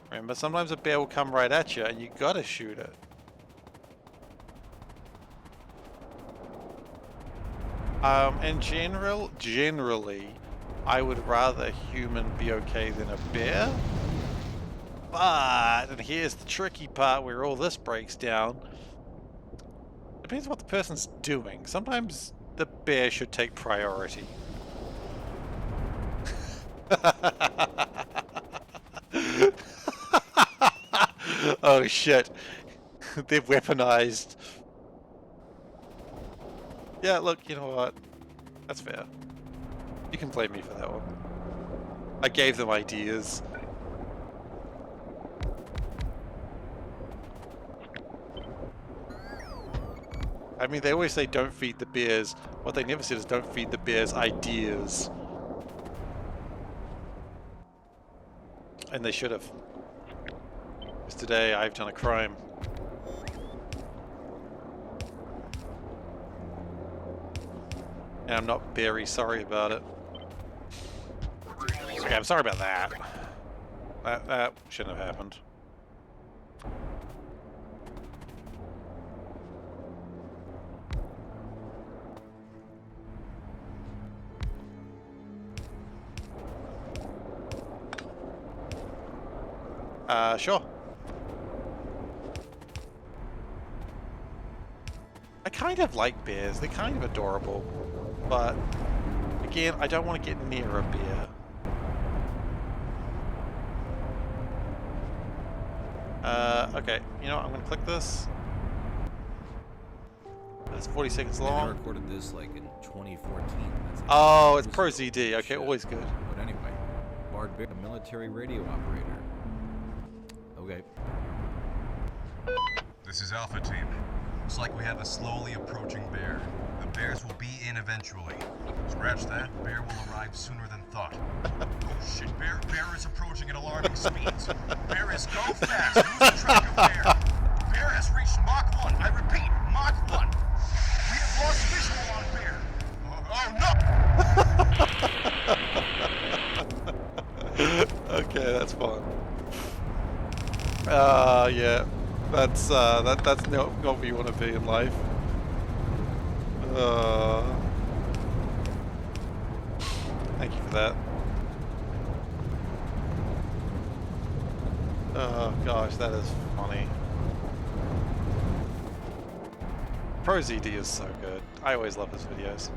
Remember, sometimes a bear will come right at you and you gotta shoot it. And generally, I would rather a human be okay than a bear. But, and here's the tricky part where all this breaks down. Depends on what the person's doing. Sometimes the bear should take priority. Oh shit. They've weaponized Yeah, look, you know what? That's fair. You can blame me for that one. I gave them ideas. I mean, they always say don't feed the bears. What they never said is don't feed the bears ideas. And they should have. Because today I've done a crime. And I'm not very sorry about it. Okay, I'm sorry about that. That shouldn't have happened. Sure. I kind of like bears. They're kind of adorable. But, again, I don't want to get near a bear. Okay. You know what? I'm going to click this. It's 40 seconds long. I recorded this like in 2014. Oh, it's Pro ZD. Okay, always good. But anyway, Bard Bear, a military radio operator. Okay. This is Alpha Team. Looks like we have a slowly approaching bear. The bears will be in eventually. Scratch that, bear will arrive sooner than thought. Oh shit, bear is approaching at alarming speeds. Bear is go fast, losing track of bear. Bear has reached Mach 1. I repeat, Mach 1. We have lost visual on bear. Oh no! Okay, that's fun. Yeah. That's not what we want to be in life. Thank you for that. Oh gosh, that is funny. Pro ZD is so good. I always love his videos.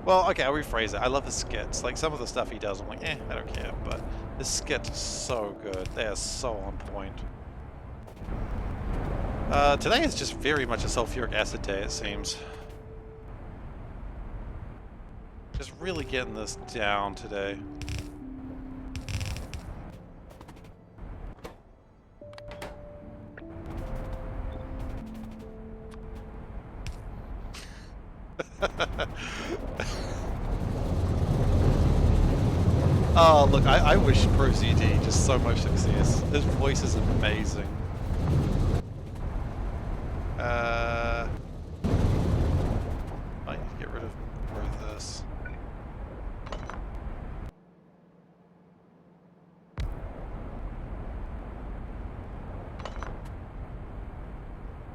Well, okay, I'll rephrase it. I love his skits. Like, some of the stuff he does, I'm like, I don't care. But his skits are so good. They are so on point. Today is just very much a sulfuric acid day, it seems. Just really getting this down today. Oh, look, I wish Pro ZD just so much success. His voice is amazing. I need to get rid of this.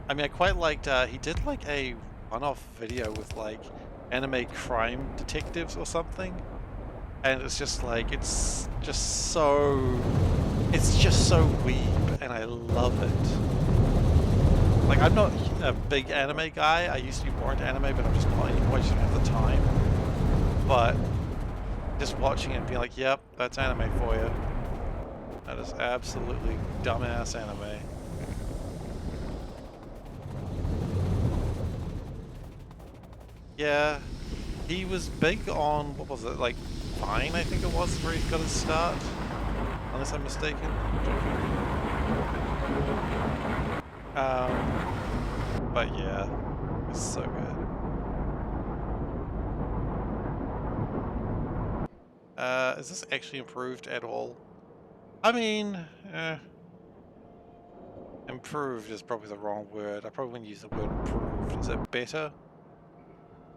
I mean, I quite liked, he did like a one-off video with like anime crime detectives or something. And it's just like, it's just so weeb, and I love it. Like, I'm not a big anime guy. I used to be more into anime, but I'm just not anymore. I just don't have the time. But just watching it and being like, yep, that's anime for you. That is absolutely dumbass anime. Yeah, he was big on, what was it, like, Vine, I think it was, where he got his start, unless I'm mistaken. But yeah, it's so good. Is this actually improved at all? I mean, improved is probably the wrong word. I probably wouldn't use the word improved. Is it better?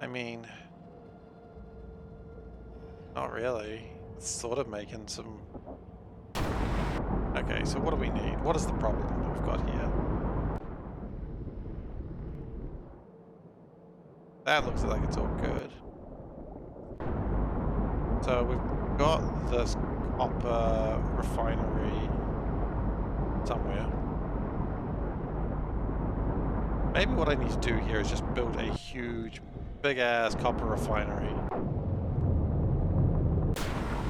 I mean, not really. It's sort of making some... Okay, so what do we need? What is the problem that we've got here? That looks like it's all good. So we've got this copper refinery somewhere. Maybe what I need to do here is just build a huge, big-ass copper refinery.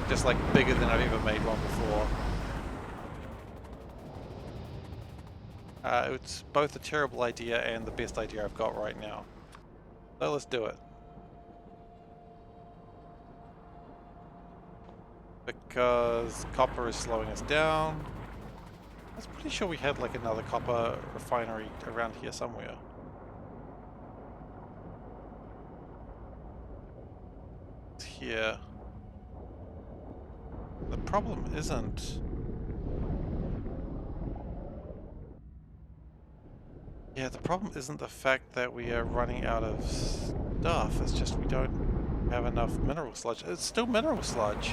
Just like bigger than I've ever made one before. It's both a terrible idea and the best idea I've got right now. So let's do it. Because copper is slowing us down. I was pretty sure we had like another copper refinery around here somewhere. It's here. The problem isn't... Yeah, the problem isn't the fact that we are running out of stuff, it's just we don't have enough mineral sludge. It's still mineral sludge.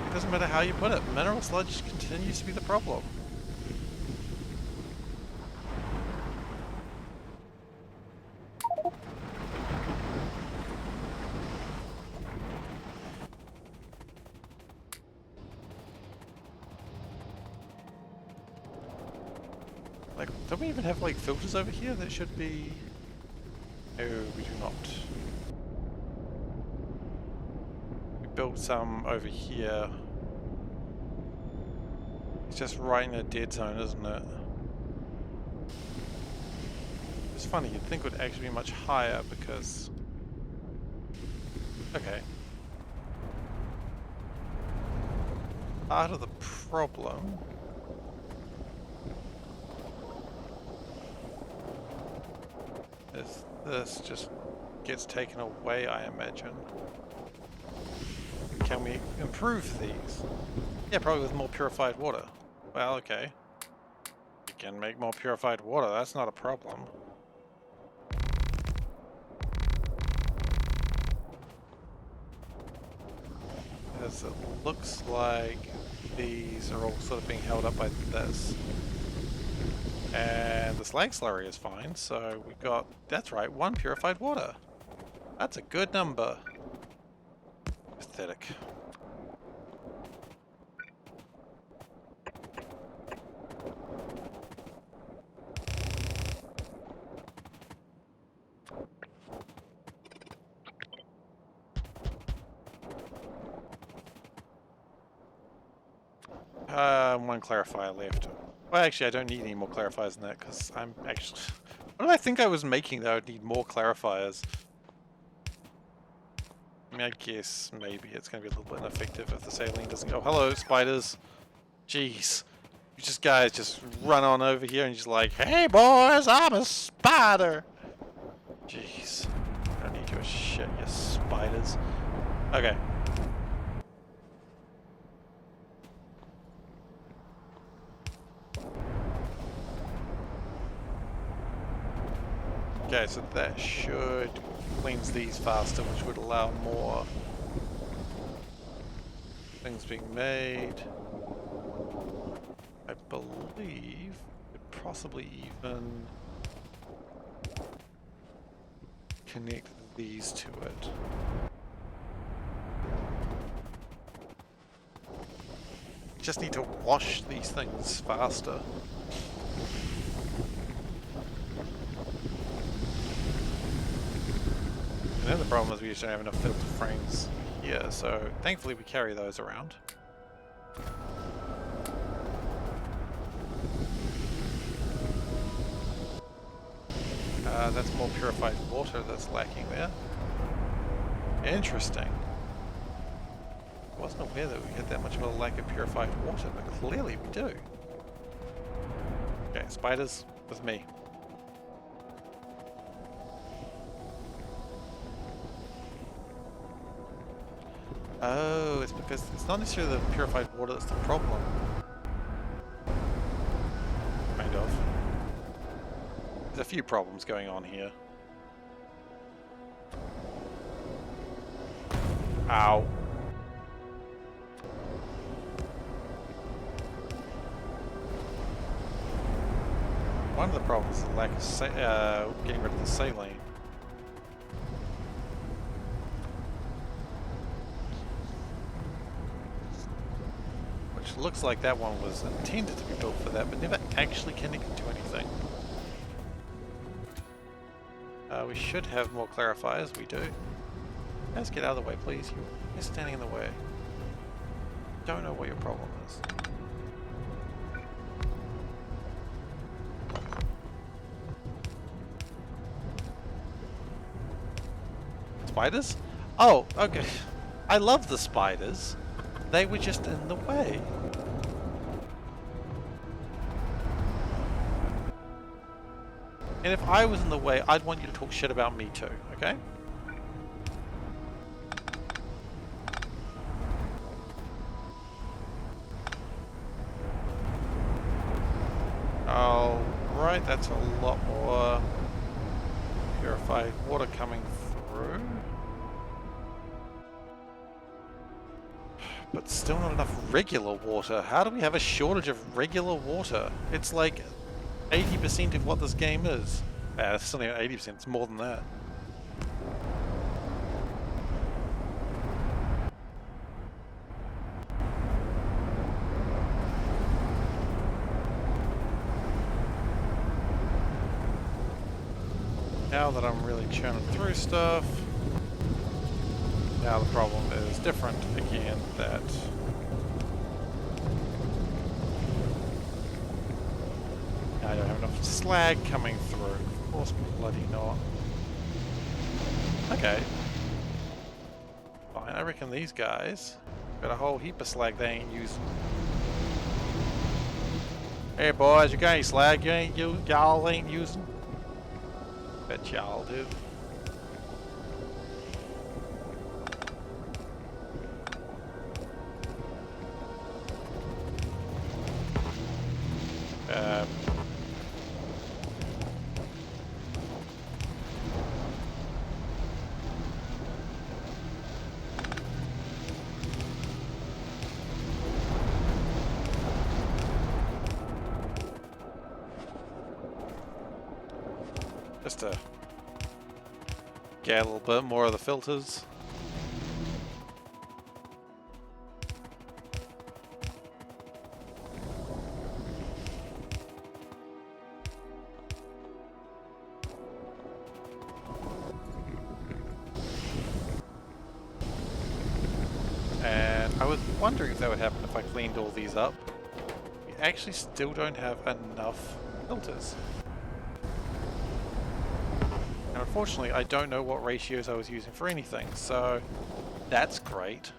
It doesn't matter how you put it, mineral sludge continues to be the problem. Like, don't we even have like filters over here that should be... No, we do not. We built some over here. It's just right in a dead zone, isn't it? It's funny, you'd think it would actually be much higher because... Okay. Part of the problem... is this just gets taken away, I imagine. Can we improve these? Yeah, probably with more purified water. Well, okay. We can make more purified water, that's not a problem. As it looks like these are all sort of being held up by this. And the slag slurry is fine, so we've got, that's right, 1 purified water. That's a good number. Pathetic. One clarifier left. Well, actually, I don't need any more clarifiers than that, because I'm actually... What did I think I was making that I would need more clarifiers? I mean, I guess maybe it's going to be a little bit ineffective if the saline doesn't go... Hello, spiders! Jeez. You just guys just run on over here and just like, hey boys, I'm a spider! Jeez. I don't need your shit, you spiders. Okay. Okay, so that should cleanse these faster, which would allow more things being made. I believe it possibly even connect these to it. Just need to wash these things faster. And then the problem is we just don't have enough filter frames here, so thankfully we carry those around. That's more purified water that's lacking there. Interesting. I wasn't aware that we had that much of a lack of purified water, but clearly we do. Okay, spiders with me. Oh, it's because it's not necessarily the purified water that's the problem. Kind of. There's a few problems going on here. Ow. One of the problems is the lack of getting rid of the saline. Which looks like that one was intended to be built for that, but never actually connected to anything. We should have more clarifiers, we do. Let's get out of the way, please. You're standing in the way. Don't know what your problem is. Spiders? Oh, okay. I love the spiders. They were just in the way. And if I was in the way, I'd want you to talk shit about me too, okay? Alright, that's a lot more purified water coming through. But still not enough regular water. How do we have a shortage of regular water? It's like 80% of what this game is. It's still not 80%, it's more than that. Now that I'm really churning through stuff, now the problem is different again, that I don't have enough slag coming through. Of course, bloody not. Okay. Fine, I reckon these guys got a whole heap of slag they ain't using. Hey boys, you got any slag y'all ain't using? Bet y'all do. Just to get a little bit more of the filters. And I was wondering if that would happen if I cleaned all these up. We actually still don't have enough filters. And unfortunately, I don't know what ratios I was using for anything, so that's great.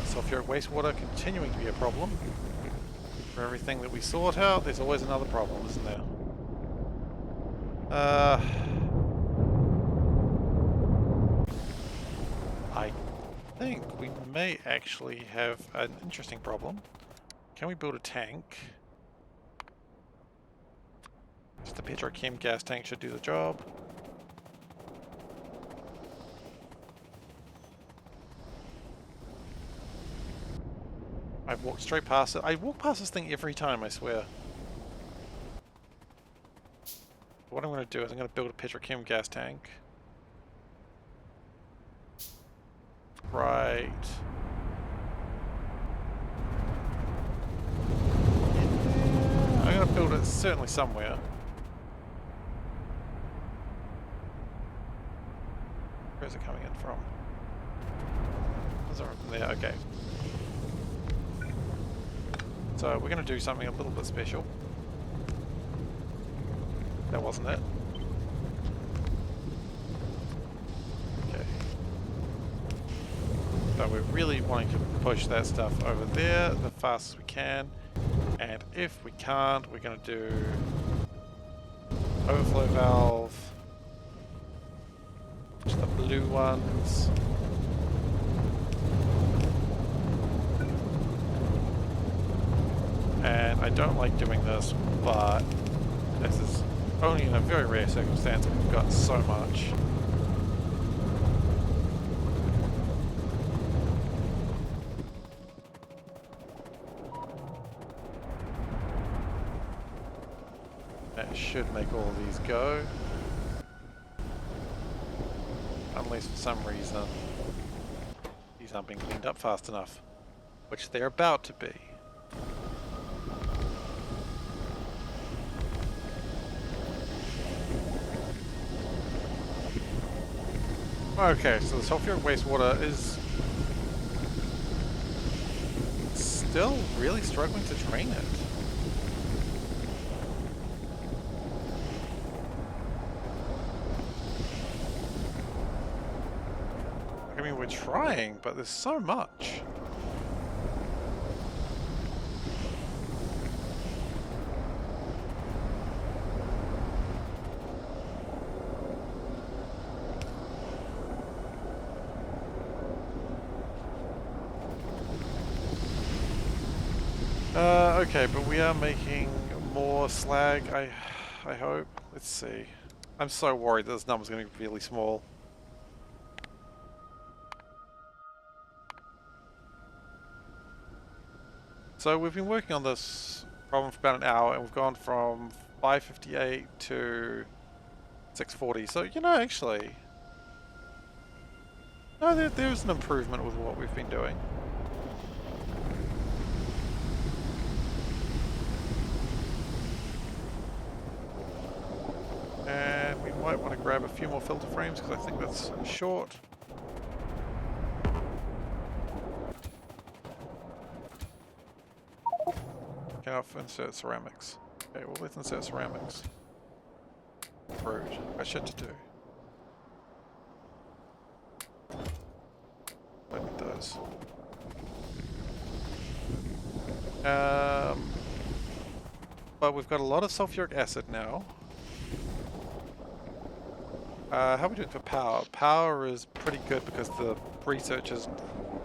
Sulfuric wastewater continuing to be a problem. For everything that we sort out, there's always another problem, isn't there? I think we may actually have an interesting problem. Can we build a tank? Just the petrochem gas tank should do the job. I've walked straight past it. I walk past this thing every time, I swear. What I'm going to do is I'm going to build a petrochem gas tank. Right. I'm going to build it certainly somewhere. Where's it coming in from? Is it from there? Okay. So we're going to do something a little bit special. That wasn't it. Okay. So we're really wanting to push that stuff over there the fastest we can. And if we can't, we're going to do overflow valve. Which are the blue ones. And I don't like doing this, but this is only in a very rare circumstance. We've got so much. That should make all of these go. Unless for some reason these aren't being cleaned up fast enough, which they're about to be. Okay, so the sulfuric wastewater is still really struggling to drain it. I mean, we're trying, but there's so much. Okay, but we are making more slag, I hope. Let's see. I'm so worried that this number's going to be really small. So we've been working on this problem for about an hour, and we've gone from 558 to 640. So, you know, actually... No, there's an improvement with what we've been doing. And we might want to grab a few more filter frames because I think that's short. Can I insert ceramics? Okay, well let's insert ceramics. Rude. Got shit to do. Don't need those. But we've got a lot of sulfuric acid now. How are we doing for power? Power is pretty good because the research is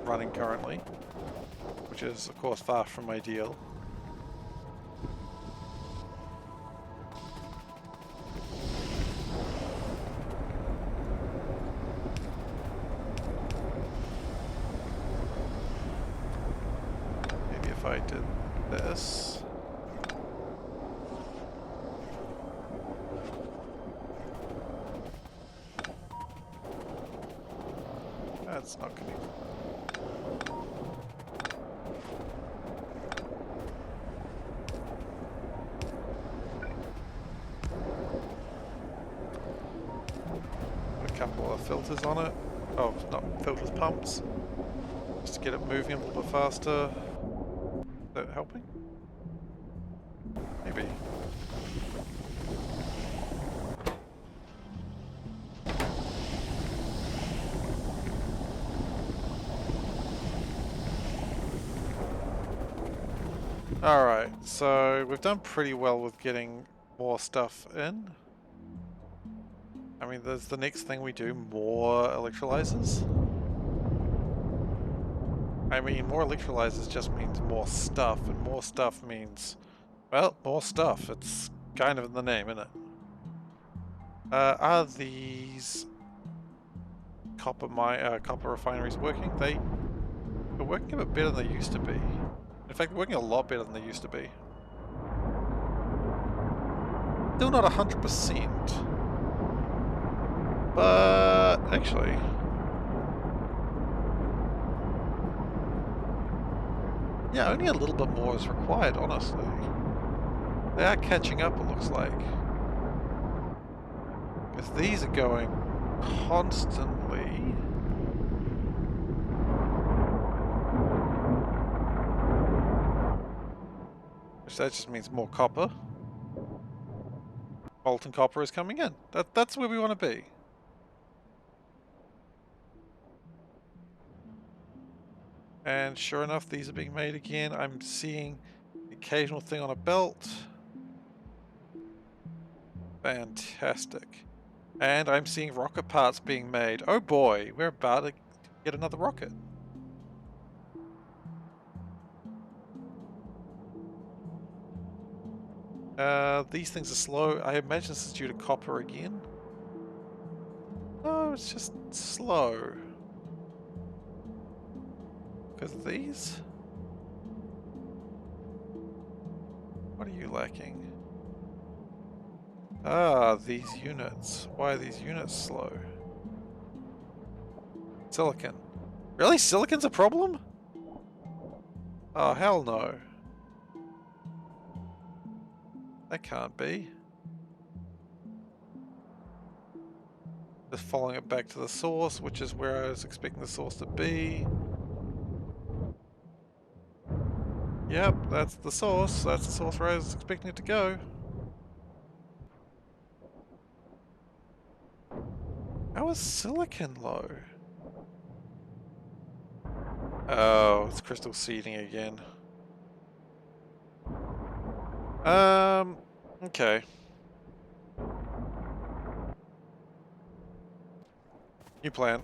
running currently, which is of course far from ideal. Maybe if I did this. That's not going to... A couple of filters on it. Oh, not filters, pumps. Just to get it moving a little bit faster. Is that helping? Maybe. Alright, so we've done pretty well with getting more stuff in. I mean, there's the next thing we do, more electrolyzers. I mean, more electrolyzers just means more stuff, and more stuff means, well, more stuff. It's kind of in the name, isn't it? Are these copper refineries working? They're working a bit better than they used to be. In fact, they're working a lot better than they used to be. Still not 100%. But actually, yeah, only a little bit more is required, honestly. They are catching up, it looks like. Because these are going constantly. Which that just means more copper. Molten copper is coming in. That's where we want to be. And sure enough, these are being made again. I'm seeing the occasional thing on a belt. Fantastic. And I'm seeing rocket parts being made. Oh boy, we're about to get another rocket. These things are slow. I imagine this is due to copper again. No, it's just slow. Because these? What are you lacking? Ah, these units. Why are these units slow? Silicon. Really? Silicon's a problem? Oh, hell no. That can't be. Just following it back to the source, which is where I was expecting the source to be. Yep, that's the source. That's the source where I was expecting it to go. How is silicon low? Oh, it's crystal seeding again. Okay. New plan.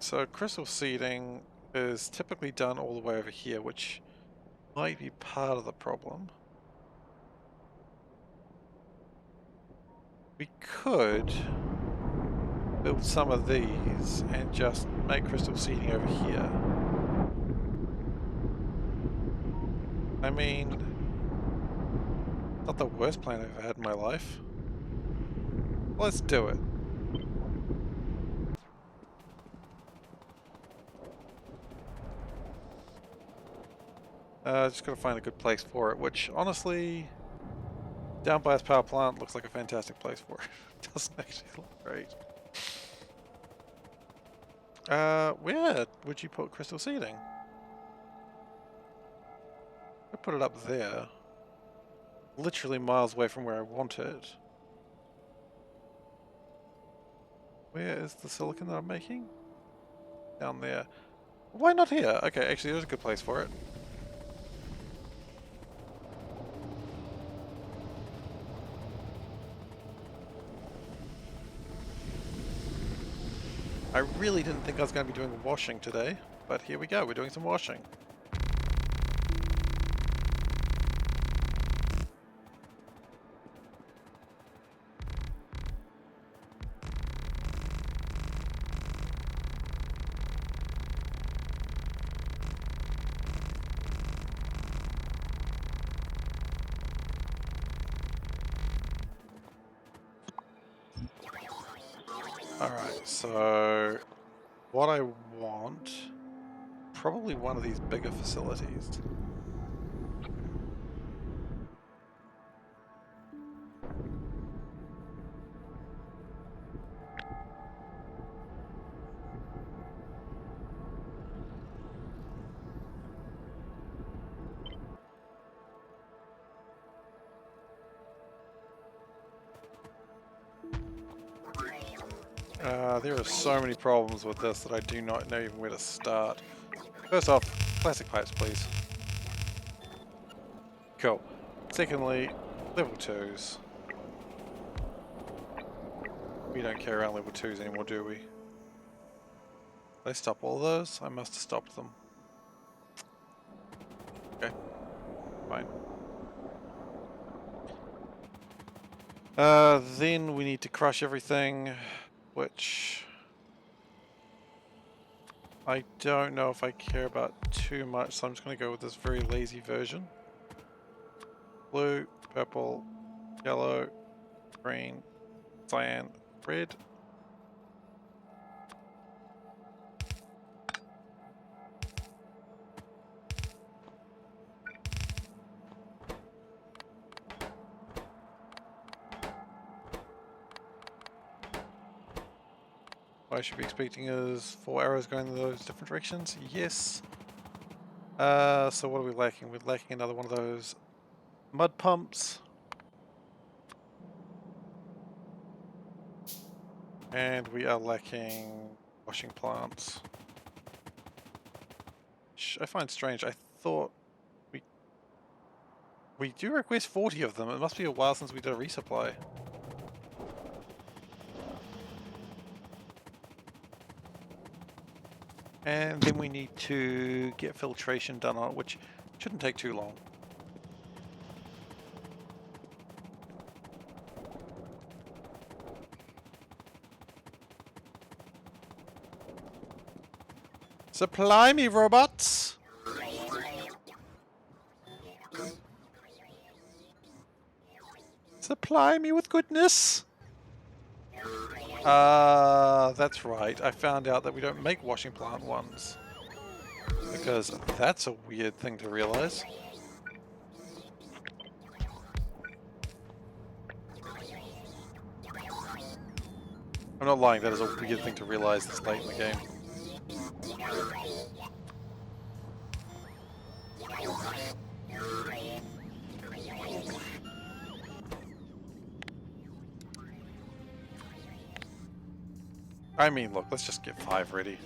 So crystal seeding is typically done all the way over here, which might be part of the problem. We could build some of these and just make crystal seeding over here. I mean, not the worst plan I've ever had in my life. Let's do it. Just gotta find a good place for it, which honestly, down by this power plant looks like a fantastic place for it. It doesn't actually look great. Where would you put crystal seeding? I put it up there. Literally miles away from where I want it. Where is the silicon that I'm making? Down there. Why not here? Okay, actually there's a good place for it. I really didn't think I was going to be doing washing today, but here we go, we're doing some washing. Alright, so what I want, probably one of these bigger facilities. There are so many problems with this that I do not know even where to start. First off, plastic pipes, please. Cool. Secondly, level 2s. We don't carry around level 2s anymore, do we? Did I stop all those? I must have stopped them. Okay. Fine. Then we need to crush everything, which I don't know if I care about too much, so I'm just going to go with this very lazy version. Blue, purple, yellow, green, cyan, red. What I should be expecting is 4 arrows going in those different directions. Yes. So what are we lacking? We're lacking another one of those mud pumps. And we are lacking washing plants. Which I find strange. I thought we do request 40 of them. It must be a while since we did a resupply. And then we need to get filtration done on it, which shouldn't take too long. Supply me, robots! Supply me with goodness! That's right. I found out that we don't make washing plant ones. Because that's a weird thing to realize. I'm not lying, that is a weird thing to realize this late in the game. I mean, look, let's just get 5 ready.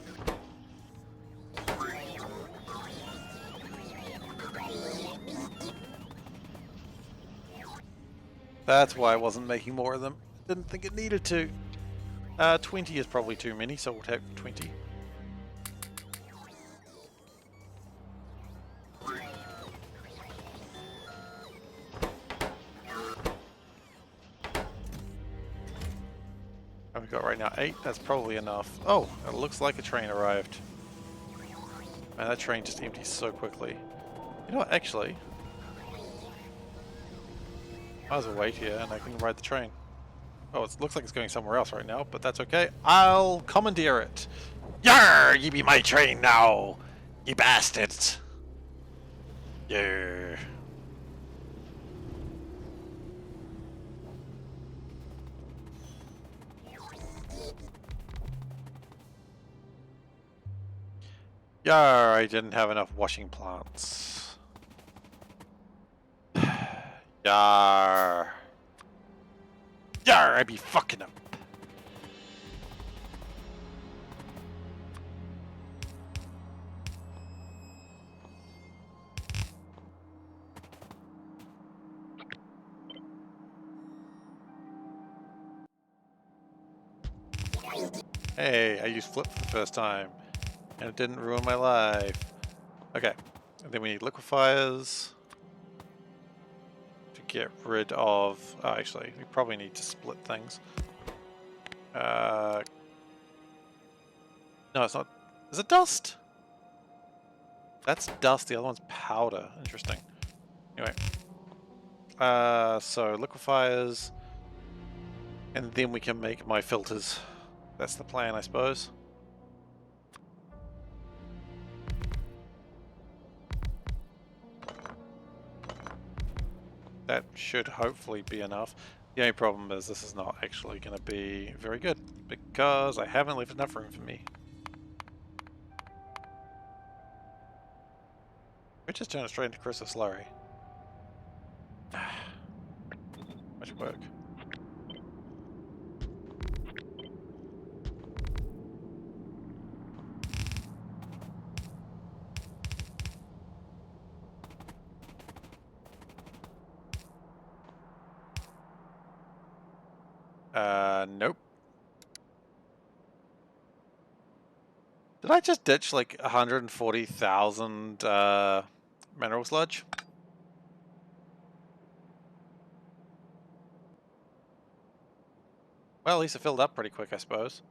That's why I wasn't making more of them. Didn't think it needed to. 20 is probably too many, so we'll have 20. And we've got right now 8. That's probably enough. Oh, it looks like a train arrived. Man, that train just empties so quickly. You know what, actually, might as well wait here and I can ride the train. Oh, it looks like it's going somewhere else right now, but that's okay. I'll commandeer it. Yar! Ye be my train now, ye bastards. Yar. Yar, I didn't have enough washing plants. Yar. Yar, I be fucking up. Hey, I used flip for the first time, and it didn't ruin my life. Okay, and then we need liquefiers to get rid of. Oh, actually, we probably need to split things. No, it's not. Is it dust? That's dust. The other one's powder. Interesting. Anyway, so liquefiers, and then we can make my filters. That's the plan, I suppose. That should hopefully be enough. The only problem is this is not actually going to be very good because I haven't left enough room for me. We just turn it straight into crystal slurry. Much work. Nope. Did I just ditch like 140,000 mineral sludge? Well, at least it filled up pretty quick, I suppose.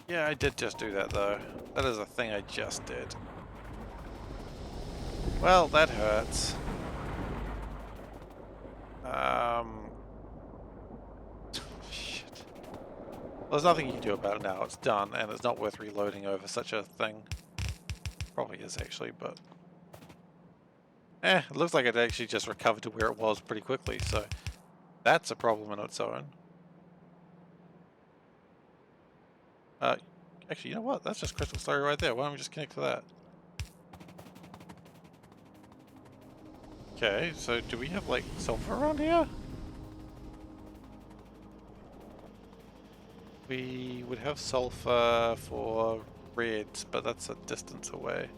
Yeah, I did just do that though. That is a thing I just did. Well, that hurts. Shit. Well, there's nothing you can do about it now. It's done, and it's not worth reloading over such a thing. Probably is actually, but it looks like it actually just recovered to where it was pretty quickly. So that's a problem in its own. Actually, you know what? That's just crystal slurry right there. Why don't we just connect to that? Okay, so do we have like sulfur around here? We would have sulfur for reds, but that's a distance away.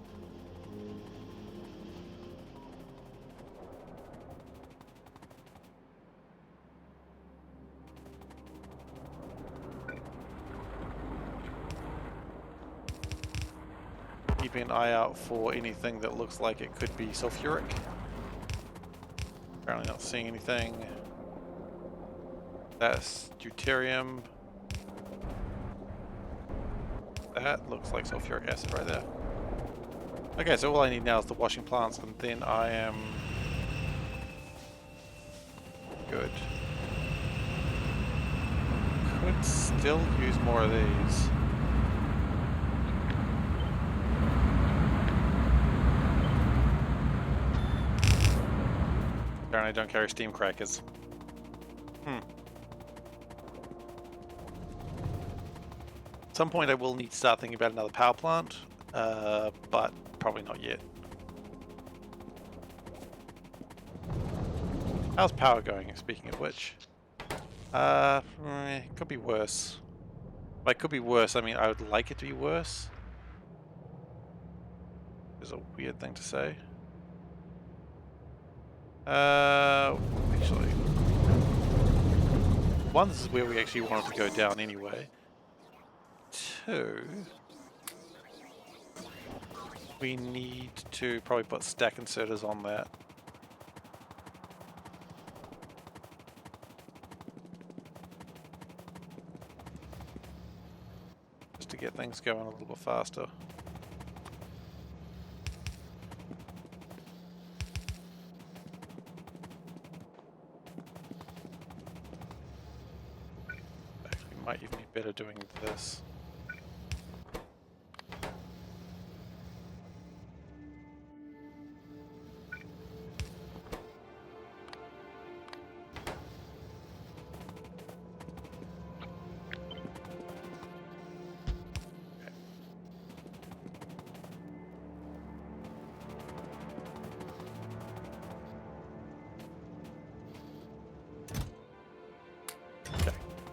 Keeping an eye out for anything that looks like it could be sulfuric. Apparently not seeing anything. That's deuterium. That looks like sulfuric acid right there. Okay, so all I need now is the washing plants, and then I am good. Could still use more of these. Apparently I don't carry steam crackers. At some point I will need to start thinking about another power plant, but probably not yet. How's power going, speaking of which? Could be worse. By could be worse, I mean I would like it to be worse. Is a weird thing to say. Actually, one, this is where we actually wanted to go down anyway. Two, we need to probably put stack inserters on that. Just to get things going a little bit faster. Actually, might even be better doing this.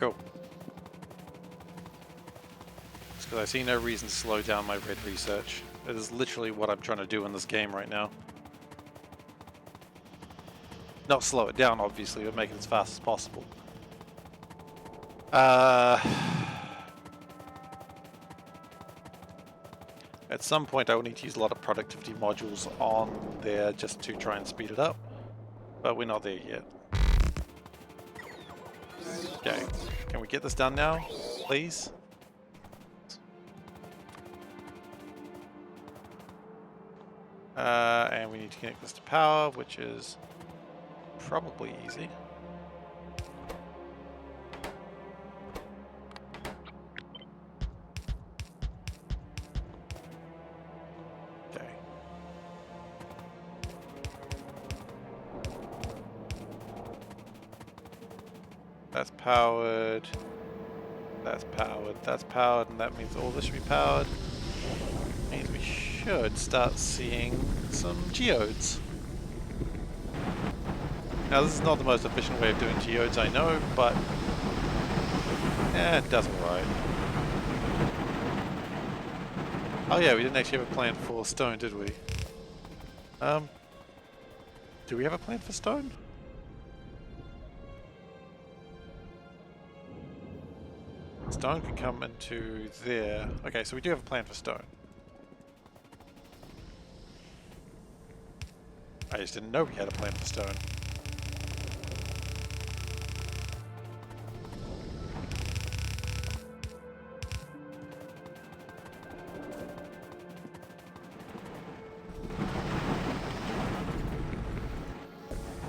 Cool. Just because I see no reason to slow down my red research. It is literally what I'm trying to do in this game right now. Not slow it down, obviously, but make it as fast as possible. At some point I will need to use a lot of productivity modules on there just to try and speed it up. But we're not there yet. Okay, can we get this done now, please? And we need to connect this to power, which is probably easy. Okay. That's powered. That's powered. That's powered, and that means all this should be powered. Means we should start seeing some geodes. Now, this is not the most efficient way of doing geodes, I know, but it does alright. Oh yeah, we didn't actually have a plan for stone, did we? Do we have a plan for stone? Stone can come into there. Okay, so we do have a plan for stone. I just didn't know we had a plan for stone.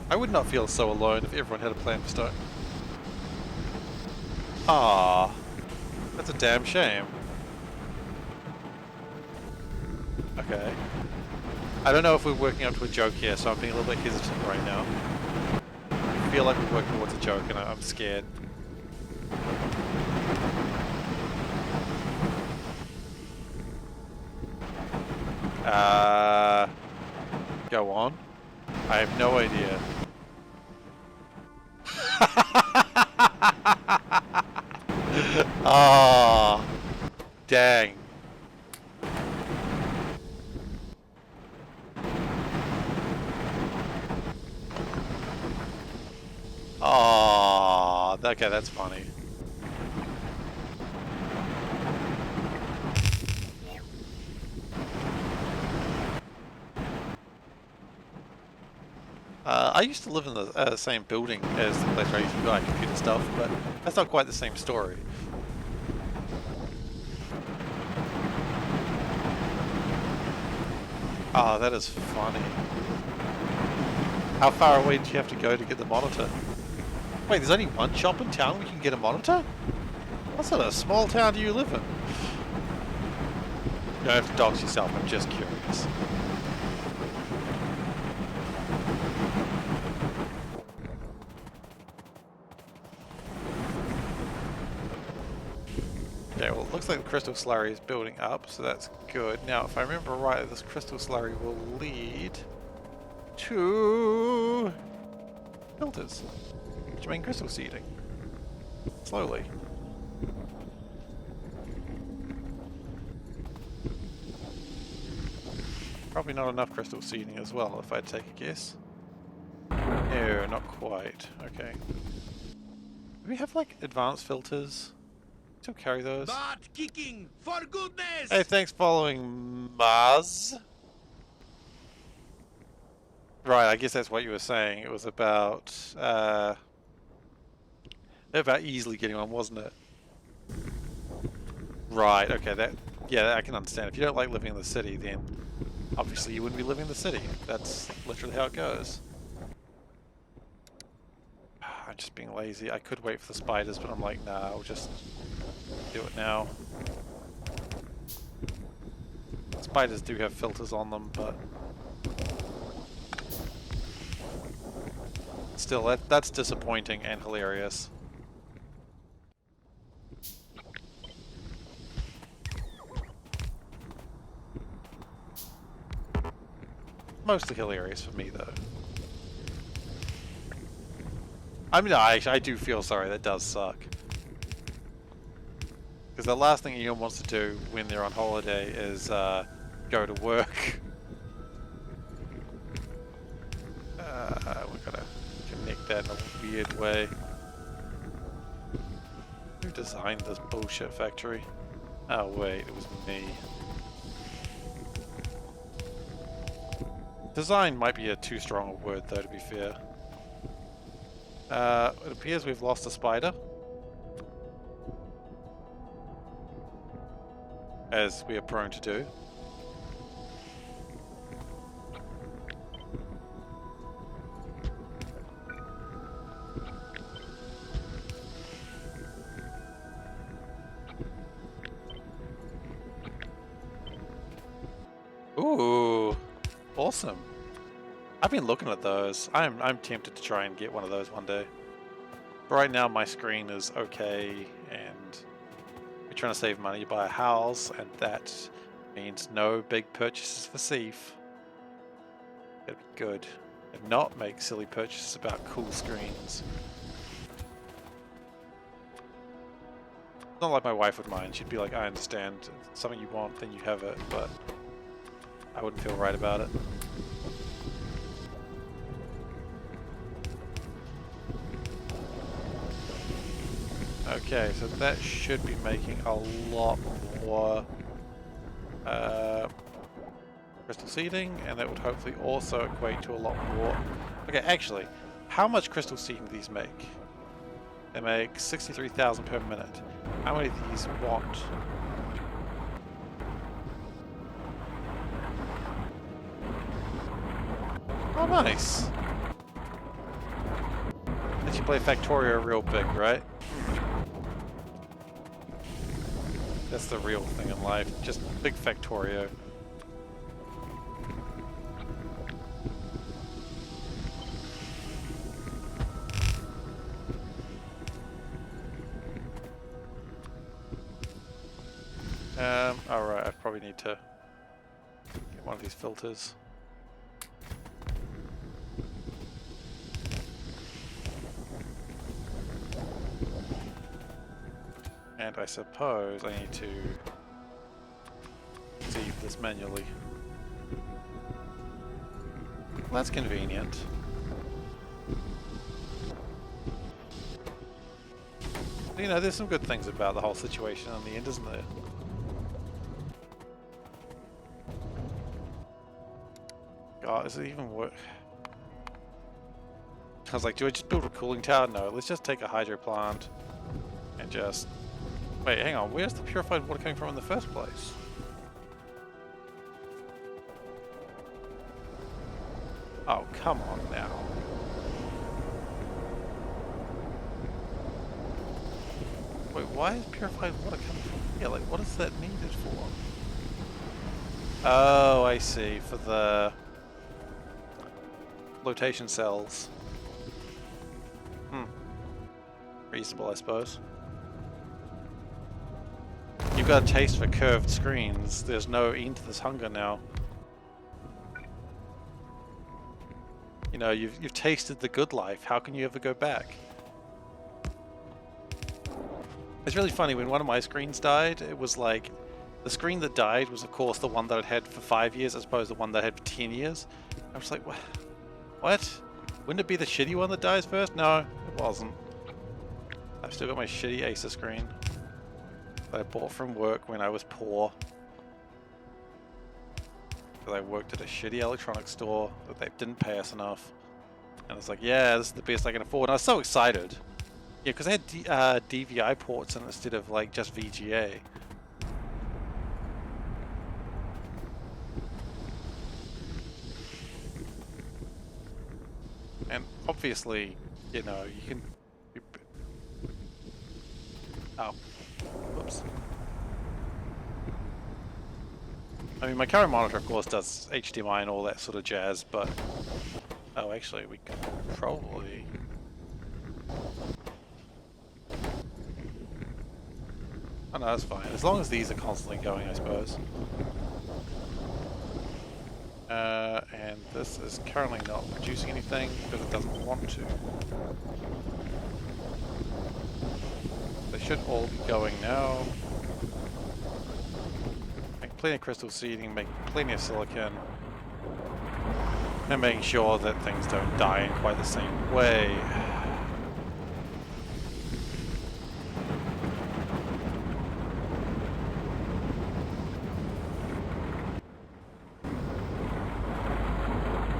I would not feel so alone if everyone had a plan for stone. Ah, that's a damn shame. Okay. I don't know if we're working up to a joke here, so I'm being a little bit hesitant right now. I feel like we're working towards a joke and I'm scared. Go on. I have no idea. Ah, dang. Ah, okay, that's funny. I used to live in the same building as the place where I used to do like computer stuff, but that's not quite the same story. Ah, that is funny. How far away do you have to go to get the monitor? Wait, there's only one shop in town where you can get a monitor? What sort of small town do you live in? You don't have to dox yourself, I'm just curious. Okay, well, it looks like the crystal slurry is building up, so that's good. Now, if I remember right, this crystal slurry will lead to filters, which mean crystal seeding. Slowly. Probably not enough crystal seeding as well, if I'd take a guess. No, not quite. Okay. Do we have, like, advanced filters? Still carry those? Not kicking, for goodness! Hey, thanks for following Maz. Right, I guess that's what you were saying. It was about easily getting on, wasn't it? Right, okay, yeah, I can understand. If you don't like living in the city, then obviously you wouldn't be living in the city. That's literally how it goes. I'm just being lazy. I could wait for the spiders, but I'm like, nah, I'll just do it now. Spiders do have filters on them, but still, that's disappointing and hilarious. Mostly hilarious for me, though. I mean, I do feel sorry. That does suck. Because the last thing anyone wants to do when they're on holiday is go to work. We've got to connect that in a weird way. Who designed this bullshit factory? Oh wait, it was me. Design might be a too strong a word, though, to be fair. It appears we've lost a spider. As we are prone to do. Ooh, awesome. I've been looking at those. I'm tempted to try and get one of those one day. But right now my screen is okay, and we're trying to save money to buy a house, and that means no big purchases for Seif. It'd be good. And not make silly purchases about cool screens. It's not like my wife would mind. She'd be like, I understand. If it's something you want, then you have it, but I wouldn't feel right about it. Okay, so that should be making a lot more crystal seeding, and that would hopefully also equate to a lot more. Okay, actually, how much crystal seeding do these make? They make 63,000 per minute. How many of these want? Oh, nice. Let you play Factorio real big, right? That's the real thing in life. Just big Factorio. Alright, I probably need to get one of these filters. And I suppose I need to seed this manually. Well, that's convenient. You know, there's some good things about the whole situation in the end, isn't there? God, is it even work? I was like, do I just build a cooling tower? No, let's just take a hydro plant and just... Wait, hang on, where's the purified water coming from in the first place? Oh, come on now. Wait, why is purified water coming from here? Like, what is that needed for? Oh, I see, for the flotation cells. Reasonable, I suppose. you've got a taste for curved screens. There's no end to this hunger now. You know, you've tasted the good life. How can you ever go back? It's really funny, when one of my screens died, it was like, the screen that died was of course the one that I'd had for 5 years as opposed to the one that I had for 10 years. I was like, what? Wouldn't it be the shitty one that dies first? No, it wasn't. I've still got my shitty Acer screen that I bought from work when I was poor. Because I worked at a shitty electronics store that they didn't pay us enough. And it's like, yeah, this is the best I can afford. And I was so excited. Yeah, because they had DVI ports in instead of like just VGA. And obviously, you know, you can... Oh. Whoops. I mean, my current monitor, of course, does HDMI and all that sort of jazz, but... Oh, actually, we could probably... Oh no, that's fine. As long as these are constantly going, I suppose. And this is currently not producing anything because it doesn't want to. They should all be going now. Make plenty of crystal seeding, make plenty of silicon. And making sure that things don't die in quite the same way.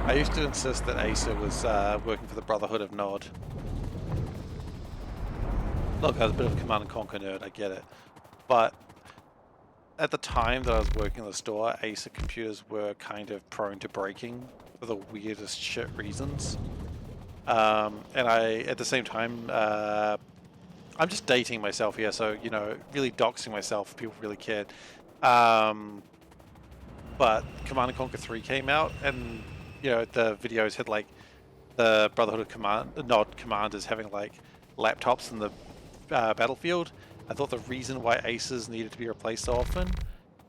I used to insist that Acer was working for the Brotherhood of Nod. Look, I was a bit of a Command and Conquer nerd, I get it. But at the time that I was working in the store, Acer computers were kind of prone to breaking for the weirdest shit reasons. And I, at the same time, I'm just dating myself here, so, you know, really doxing myself if people really cared. But Command and Conquer 3 came out, and you know, the videos had like the Brotherhood of Nod commanders having like laptops in the battlefield. I thought the reason why Aces needed to be replaced so often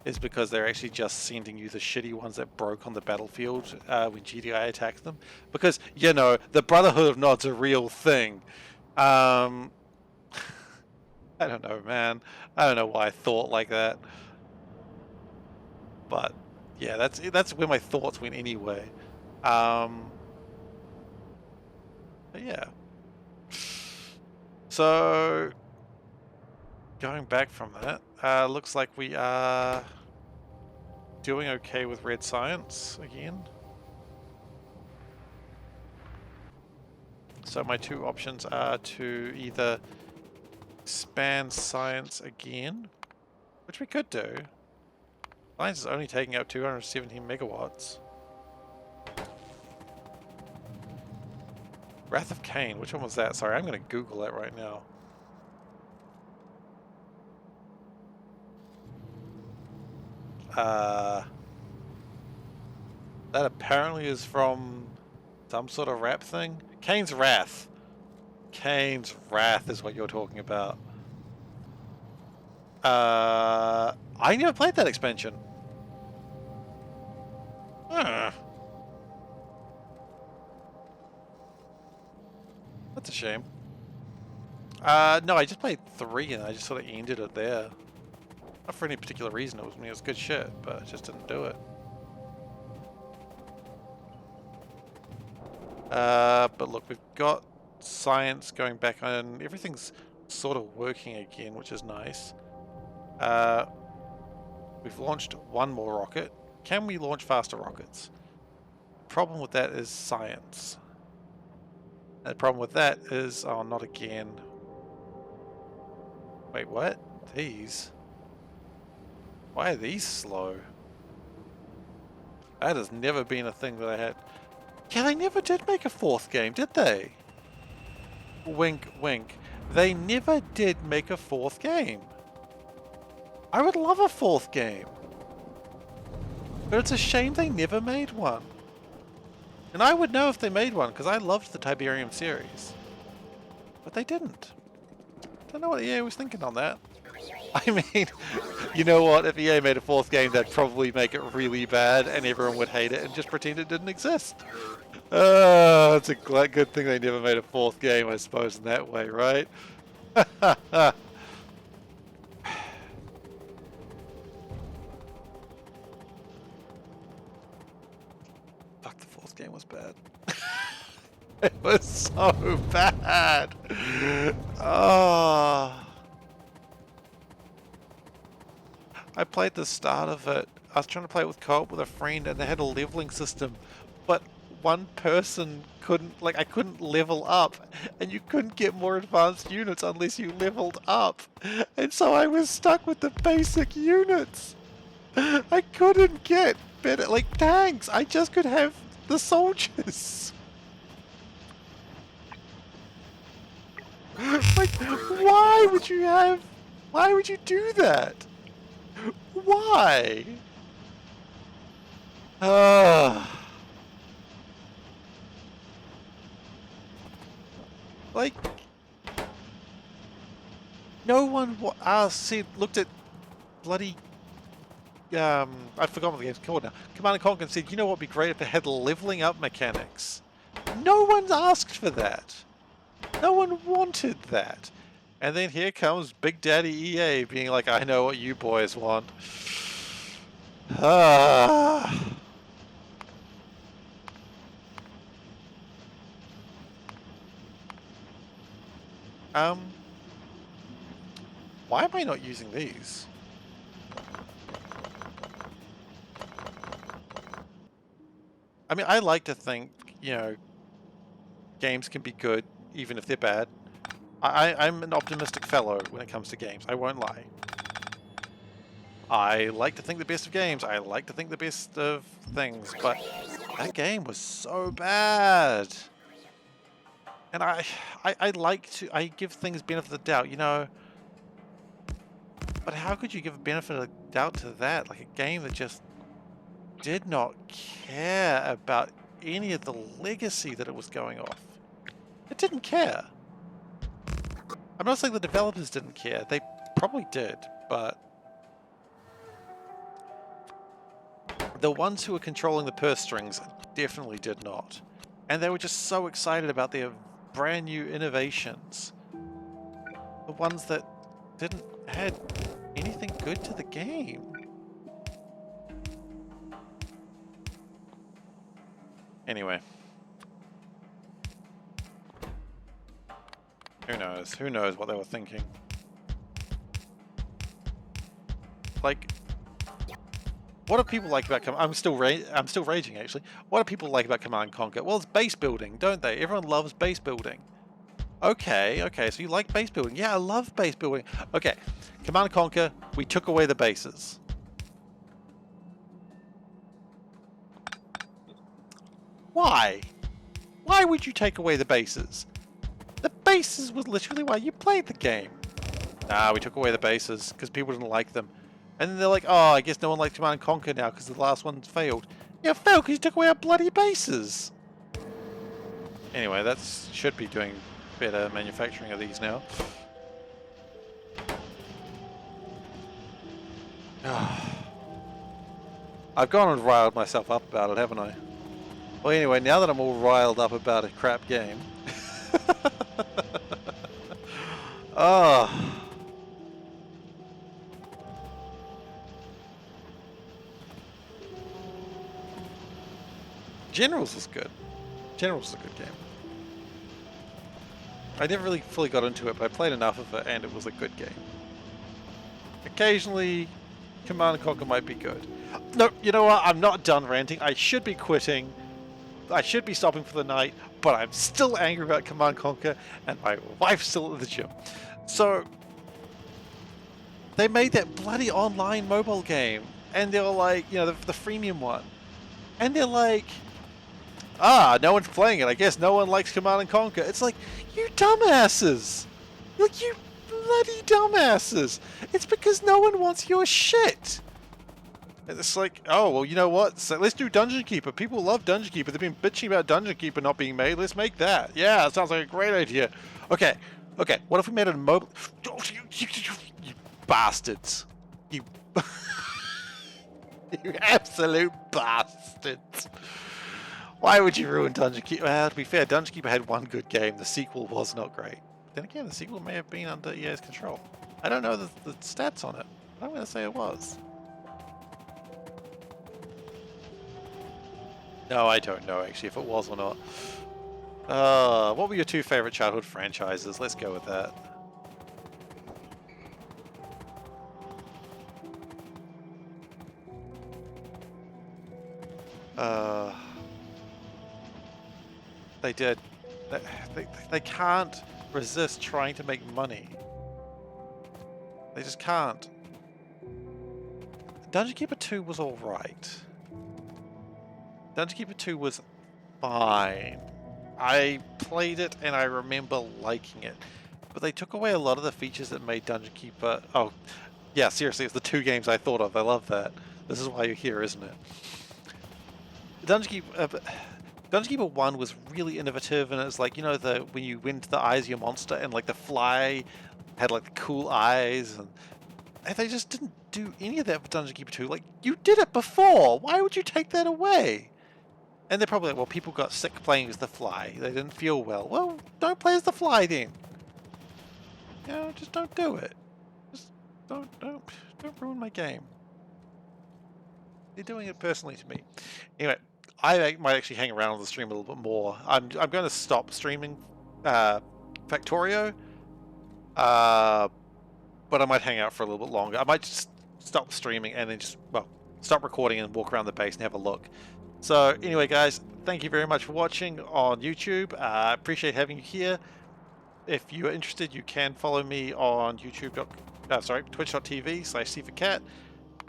is because they're actually just sending you the shitty ones that broke on the battlefield when GDI attacked them. Because, you know, the Brotherhood of Nod's a real thing. I don't know, man. I don't know why I thought like that. But yeah, that's where my thoughts went anyway. But yeah. So going back from that, looks like we are doing okay with red science again. So my two options are to either expand science again, which we could do. Science is only taking out 217 megawatts. Wrath of Cain, which one was that? Sorry, I'm going to Google that right now. That apparently is from some sort of rap thing. Cain's Wrath. Cain's Wrath is what you're talking about. I never played that expansion. That's a shame. No, I just played 3 and I just sort of ended it there. Not for any particular reason. It was good shit, but I just didn't do it. But look, we've got science going back on. Everything's sort of working again, which is nice. We've launched one more rocket. Can we launch faster rockets? The problem with that is science. And the problem with that is, oh, not again. Wait, what? These? Why are these slow? That has never been a thing that I had. Yeah, they never did make a 4th game, did they? Wink, wink. They never did make a 4th game. I would love a 4th game. But it's a shame they never made one. And I would know if they made one, because I loved the Tiberium series. But they didn't. Don't know what EA was thinking on that. I mean, you know what? If EA made a fourth game, they'd probably make it really bad and everyone would hate it and just pretend it didn't exist. It's a good thing they never made a fourth game, I suppose, in that way, right? Fuck, the fourth game was bad. It was so bad. Oh. I played the start of it. I was trying to play it with co-op with a friend and they had a leveling system, but one person couldn't, like, I couldn't level up, and you couldn't get more advanced units unless you leveled up, and so I was stuck with the basic units. I couldn't get better, like, tanks. I just could have the soldiers. Like, why would you do that? Why? Like, no one looked at bloody, I've forgotten what the game's called now. Command & Conquer and said, you know what would be great if it had leveling up mechanics. No one's asked for that. No one wanted that. And then here comes Big Daddy EA being like, I know what you boys want. Why am I not using these? I mean, I like to think, you know, games can be good even if they're bad. I'm an optimistic fellow when it comes to games, I won't lie. I like to think the best of games, I like to think the best of things, but that game was so bad. And I give things benefit of the doubt, you know. But how could you give a benefit of the doubt to that? Like a game that just did not care about any of the legacy that it was going off. It didn't care. I'm not saying the developers didn't care. They probably did, but the ones who were controlling the purse strings definitely did not. And they were just so excited about their brand new innovations. The ones that didn't add anything good to the game. Anyway. Who knows? Who knows what they were thinking? Like, what do people like about I'm still raging actually. What do people like about Command & Conquer? Well, it's base building, don't they? Everyone loves base building. Okay, so you like base building. Yeah, I love base building. Okay, Command & Conquer, we took away the bases. Why? Why would you take away the bases? The bases was literally why you played the game. Nah, we took away the bases because people didn't like them. And then they're like, oh, I guess no one likes Command & Conquer now because the last one failed. Yeah, it failed because you took away our bloody bases. Anyway, that should be doing better manufacturing of these now. I've gone and riled myself up about it, haven't I? Well, anyway, now that I'm all riled up about a crap game. Generals was good. Generals was a good game. I never really fully got into it, but I played enough of it and it was a good game. Occasionally, Command & Conquer might be good. No, you know what? I'm not done ranting. I should be quitting. I should be stopping for the night, but I'm still angry about Command & Conquer, and my wife's still at the gym. So, they made that bloody online mobile game, and they were like, you know, the freemium one. And they're like, no one's playing it. I guess no one likes Command & Conquer. It's like, you dumbasses! Like, you bloody dumbasses! It's because no one wants your shit! And it's like, oh, well, you know what? So let's do Dungeon Keeper. People love Dungeon Keeper. They've been bitching about Dungeon Keeper not being made. Let's make that. Yeah, that sounds like a great idea. Okay. What if we made it a mobile... bastards. You... you absolute bastards. Why would you ruin Dungeon Keeper? Well, to be fair, Dungeon Keeper had one good game. The sequel was not great. Then again, the sequel may have been under EA's control. I don't know the stats on it. I'm going to say it was. No, I don't know actually if it was or not. What were your 2 favorite childhood franchises? Let's go with that. They did. They can't resist trying to make money. They just can't. Dungeon Keeper 2 was alright. Dungeon Keeper 2 was fine. I played it and I remember liking it. But they took away a lot of the features that made Dungeon Keeper... Oh, yeah, seriously, it's the 2 games I thought of. I love that. This is why you're here, isn't it? Dungeon Keeper 1 was really innovative, and it's like, you know, when you went to the eyes of your monster and like the fly had like the cool eyes, and they just didn't do any of that for Dungeon Keeper 2. Like, you did it before. Why would you take that away? And they're probably like, well, people got sick playing as the fly. They didn't feel well. Well, don't play as the fly then. You know, just don't do it. Just don't ruin my game. They're doing it personally to me. Anyway, I might actually hang around on the stream a little bit more. I'm going to stop streaming Factorio, but I might hang out for a little bit longer. I might just stop streaming and then just, well, stop recording and walk around the base and have a look. So anyway, guys, thank you very much for watching on YouTube. I appreciate having you here. If you are interested, you can follow me on twitch.tv/SeiferKatt,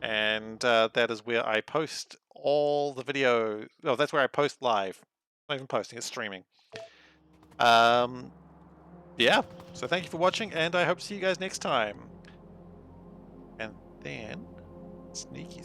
and that is where I post all the video. Oh, that's where I post live. Not even posting, it's streaming. Yeah, so thank you for watching, and I hope to see you guys next time. And then, sneaky.